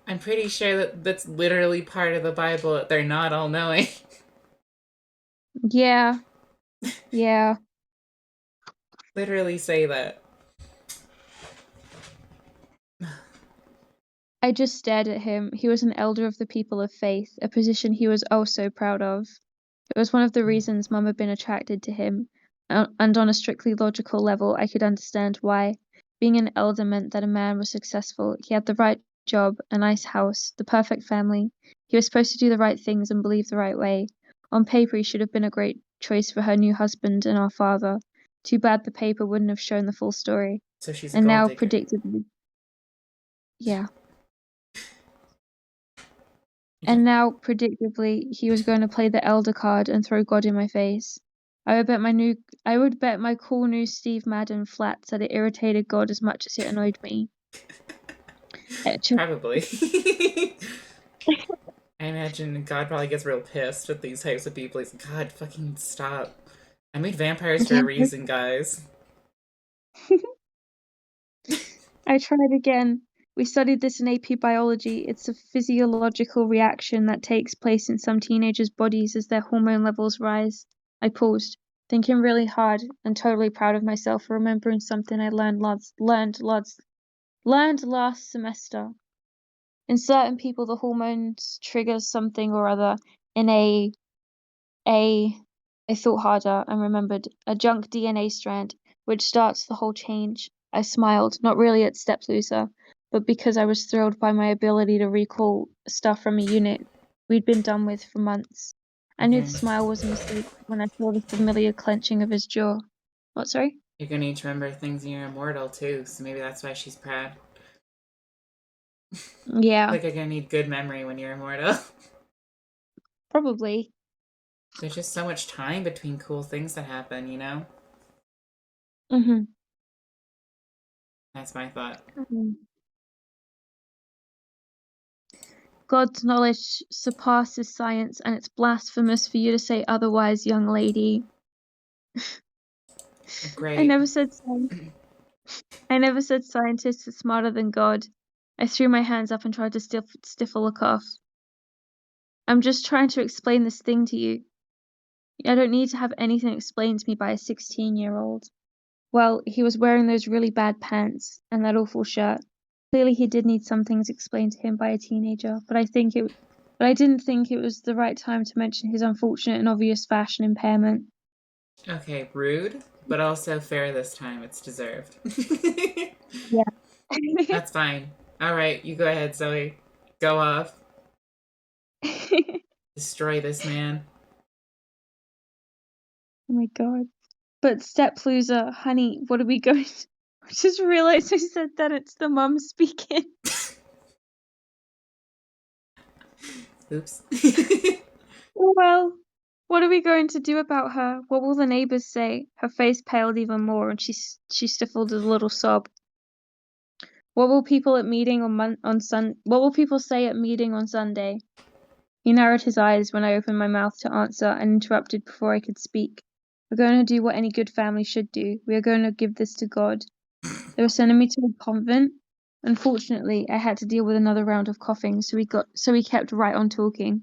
A: I'm pretty sure that that's literally part of the Bible, that they're not all-knowing.
B: Yeah. Yeah.
A: Literally say that.
B: I just stared at him. He was an elder of the people of faith, a position he was oh so proud of. It was one of the reasons Mum had been attracted to him, and on a strictly logical level, I could understand why. Being an elder meant that a man was successful. He had the right job, a nice house, the perfect family. He was supposed to do the right things and believe the right way. On paper, he should have been a great choice for her new husband and our father. Too bad the paper wouldn't have shown the full story.
A: So she's a
B: And
A: gold
B: now,
A: digger.
B: predictably, yeah. And now, predictably, he was going to play the elder card and throw God in my face. I would bet my cool new Steve Madden flats that it irritated God as much as it annoyed me.
A: Probably. I imagine God probably gets real pissed with these types of people. He's like, God, fucking stop. I made vampires for a reason, guys.
B: I tried again. We studied this in AP Biology. It's a physiological reaction that takes place in some teenagers' bodies as their hormone levels rise. I paused, thinking really hard and totally proud of myself for remembering something I learned last semester. In certain people, the hormones trigger something or other in I thought harder and remembered a junk DNA strand, which starts the whole change. I smiled, not really at Steploser, but because I was thrilled by my ability to recall stuff from a unit we'd been done with for months. I knew the smile was a mistake when I saw the familiar clenching of his jaw. What, sorry?
A: You're gonna need to remember things and you're immortal too, so maybe that's why she's proud.
B: Yeah,
A: Like, you're gonna need good memory when you're immortal.
B: probably.
A: There's just so much time between cool things that happen, you know?
B: Mm-hmm.
A: That's my thought.
B: God's knowledge surpasses science, and it's blasphemous for you to say otherwise, young lady.
A: Great.
B: I never said scientists are smarter than God. I threw my hands up and tried to stifle a cough. I'm just trying to explain this thing to you. I don't need to have anything explained to me by a 16-year-old. Well, he was wearing those really bad pants and that awful shirt. Clearly he did need some things explained to him by a teenager, but I didn't think it was the right time to mention his unfortunate and obvious fashion impairment.
A: Okay, rude, but also fair this time. It's deserved.
B: Yeah.
A: That's fine. Alright, you go ahead, Zoe. Go off. Destroy this man.
B: Oh my god. But Steploser, honey, what are we going to... I just realized I said that it's the mum speaking.
A: Oops.
B: Well, what are we going to do about her? What will the neighbors say? Her face paled even more and she stifled a little sob. What will people at meeting What will people say at meeting on Sunday? He narrowed his eyes when I opened my mouth to answer and interrupted before I could speak. We're going to do what any good family should do. We are going to give this to God. They were sending me to a convent. Unfortunately, I had to deal with another round of coughing, so we kept right on talking.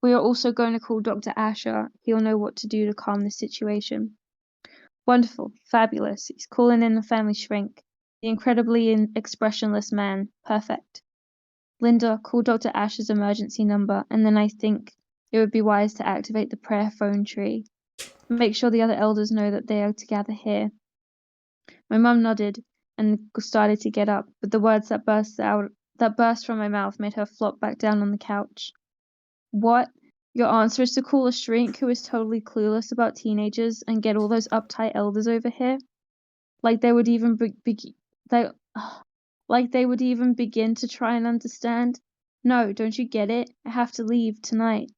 B: We are also going to call Dr. Asher. He'll know what to do to calm the situation. Wonderful, fabulous. He's calling in the family shrink. The incredibly expressionless man. Perfect. Linda, call Dr. Asher's emergency number, and then I think it would be wise to activate the prayer phone tree. Make sure the other elders know that they are to gather here. My mum nodded and started to get up, but the words that burst from my mouth made her flop back down on the couch. What? Your answer is to call a shrink who is totally clueless about teenagers and get all those uptight elders over here? Like they would even like they would even begin to try and understand? No, don't you get it? I have to leave tonight.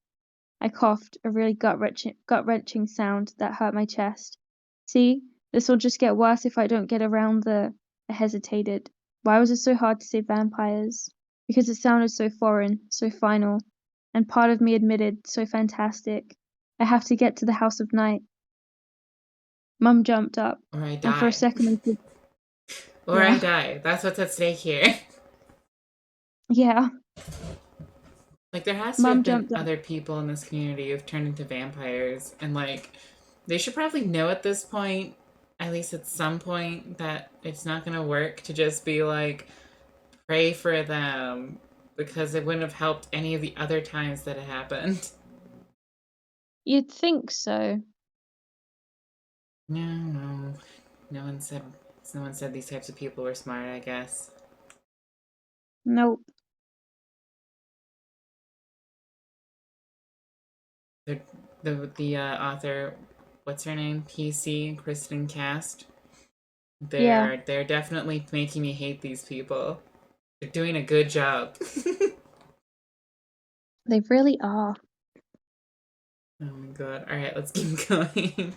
B: I coughed, a really gut-wrenching sound that hurt my chest. See, this will just get worse if I don't get around I hesitated. Why was it so hard to say vampires? Because it sounded so foreign, so final, and part of me admitted, so fantastic. I have to get to the House of Night. Mum jumped up,
A: Or I
B: and for a
A: die.
B: second I thought,
A: Or I
B: yeah,
A: die. That's what's at stake here.
B: yeah.
A: Like, there has to
B: Mum
A: have been
B: jumped up.
A: other people in this community who've turned into vampires, and, like, they should probably know at this point, at least at some point, that it's not gonna work to just be like, pray for them, because it wouldn't have helped any of the other times that it happened.
B: You'd think so.
A: No. No one said. No one said these types of people were smart, I guess.
B: Nope.
A: The author, what's her name? PC, Kristen Cast.
B: Yeah,
A: They're definitely making me hate these people. They're doing a good job.
B: they really are.
A: Oh my god. Alright, let's keep going.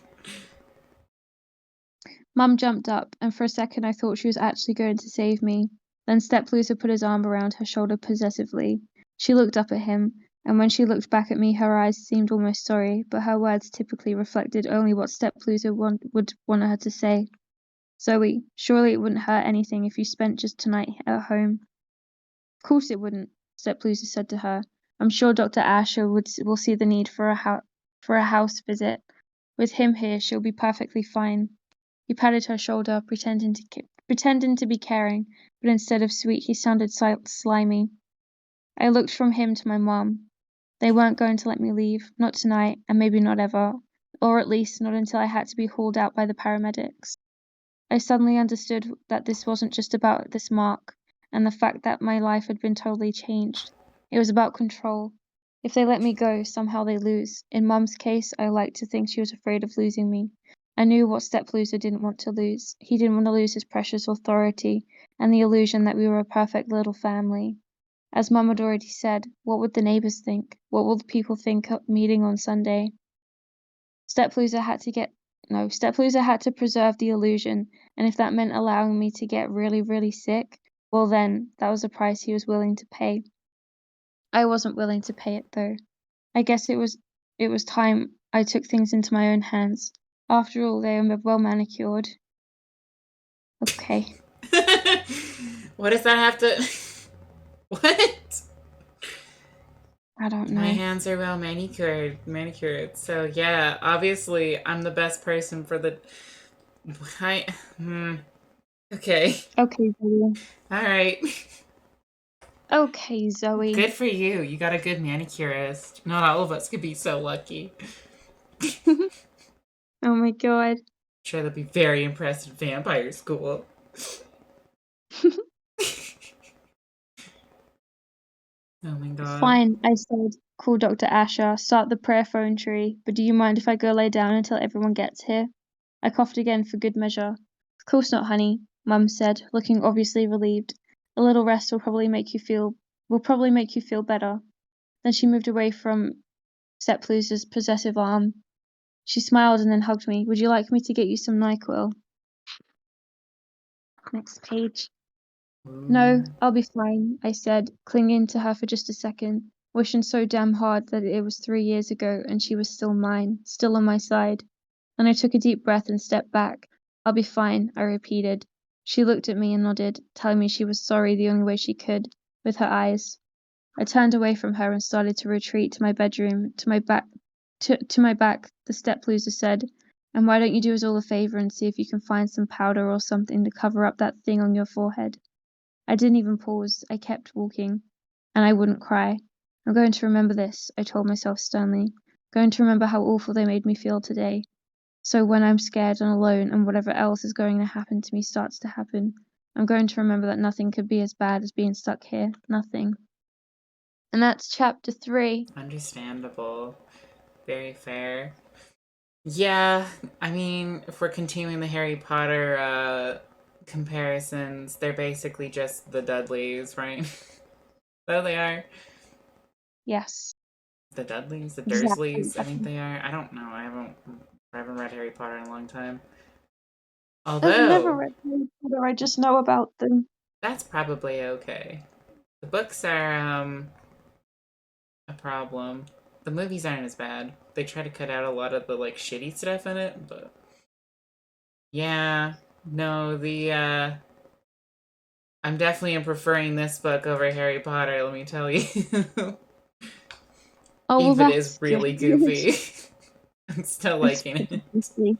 B: Mum jumped up, and for a second I thought she was actually going to save me. Then Steploser put his arm around her shoulder possessively. She looked up at him, and when she looked back at me her eyes seemed almost sorry, but her words typically reflected only what Steploser would want her to say. Zoe, surely it wouldn't hurt anything if you spent just tonight at home. Of course it wouldn't, Steploser said to her. I'm sure Dr. Asher will see the need for a house visit. With him here, she'll be perfectly fine. He patted her shoulder, pretending to be caring, but instead of sweet, he sounded slimy. I looked from him to my mum. They weren't going to let me leave, not tonight, and maybe not ever, or at least not until I had to be hauled out by the paramedics. I suddenly understood that this wasn't just about this mark, and the fact that my life had been totally changed. It was about control. If they let me go, somehow they lose. In Mum's case, I like to think she was afraid of losing me. I knew what Steploser didn't want to lose. He didn't want to lose his precious authority and the illusion that we were a perfect little family. As Mum had already said, what would the neighbors think? What will the people think at meeting on Sunday? Steploser had to preserve the illusion, and if that meant allowing me to get really, really sick, well then, that was a price he was willing to pay. I wasn't willing to pay it though. I guess it was time I took things into my own hands. After all, they are well manicured. Okay.
A: What does that have to. What?
B: I don't
A: My
B: know.
A: hands are well manicured. So yeah, obviously I'm the best person for the. I. Okay.
B: Okay, Zoe.
A: All right.
B: Okay, Zoe.
A: Good for you. You got a good manicurist. Not all of us could be so lucky.
B: Oh my god.
A: Sure, they'll be very impressed at vampire school. Oh my god.
B: Fine, I said. Call Dr. Asher, start the prayer phone tree, but do you mind if I go lay down until everyone gets here? I coughed again for good measure. Of course not, honey, Mum said, looking obviously relieved. A little rest will probably make you feel better. Then she moved away from Steploser's possessive arm. She smiled and then hugged me. Would you like me to get you some NyQuil? Next page. No, I'll be fine, I said, clinging to her for just a second, wishing so damn hard that it was 3 years ago and she was still mine, still on my side. Then I took a deep breath and stepped back. I'll be fine, I repeated. She looked at me and nodded, telling me she was sorry the only way she could, with her eyes. I turned away from her and started to retreat to my bedroom, to my back. To my back, the step loser said, "And why don't you do us all a favor and see if you can find some powder or something to cover up that thing on your forehead?" I didn't even pause. I kept walking. And I wouldn't cry. "I'm going to remember this," I told myself sternly. "Going to remember how awful they made me feel today. So when I'm scared and alone and whatever else is going to happen to me starts to happen, I'm going to remember that nothing could be as bad as being stuck here. Nothing." And that's chapter 3.
A: Understandable. Very fair. Yeah, I mean, if we're continuing the Harry Potter comparisons, they're basically just the Dudleys, right? Though they are.
B: Yes.
A: The Dudleys, the
B: Exactly.
A: Dursleys, I think they are. I don't know. I haven't read Harry Potter in a long time.
B: I've never
A: Although,
B: read Harry Potter, I just know about them.
A: that's probably okay. The books are a problem. The movies aren't as bad. They try to cut out a lot of the like shitty stuff in it, but yeah, no, the I'm definitely preferring this book over Harry Potter, let me tell you.
B: Oh, well,
A: If it is
B: that's good.
A: really goofy. I'm still
B: It's
A: liking
B: pretty
A: it.
B: tasty.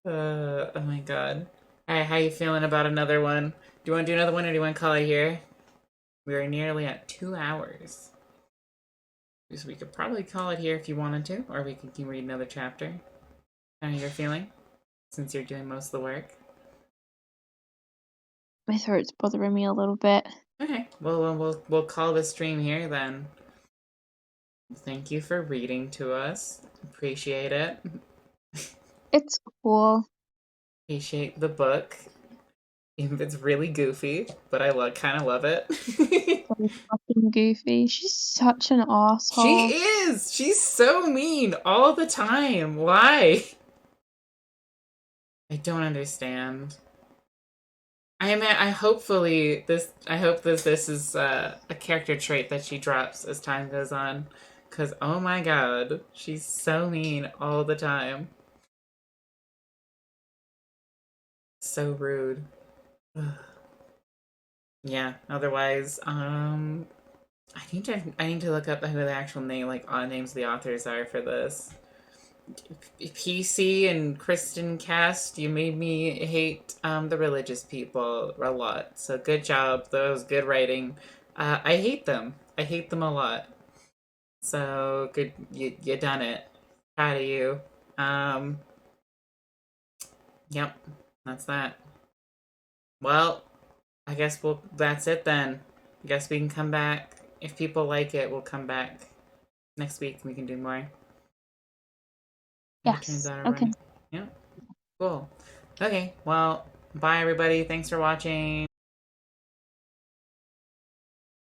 A: Oh my god. Alright, how you feeling about another one? Do you want to do another one or do you want to call it here? We are nearly at 2 hours. So we could probably call it here if you wanted to, or we can read another chapter. How you're feeling, since you're doing most of the work.
B: My throat's bothering me a little bit.
A: Okay, well, we'll call the stream here then. Thank you for reading to us. Appreciate it.
B: It's cool.
A: Appreciate the book. Even if it's really goofy, but I kind of love it.
B: So fucking goofy. She's such an
A: She
B: asshole.
A: is. She's so mean all the time. Why? I don't understand. I hopefully this. I hope that this is a character trait that she drops as time goes on, because oh my god, she's so mean all the time. So rude. Yeah. Otherwise, I need to look up who the actual name names of the authors are for this. PC and Kristen Cast, you made me hate the religious people a lot. So good job. That was good writing. I hate them. I hate them a lot. So good, you done it. Proud of you. Um, yep, that's that. Well, I guess that's it then. I guess we can come back if people like it. We'll come back next week and we can do more. If it turns
B: Yes.
A: out
B: Okay.
A: alright. Yeah. Cool. Okay. Well, bye everybody. Thanks for watching.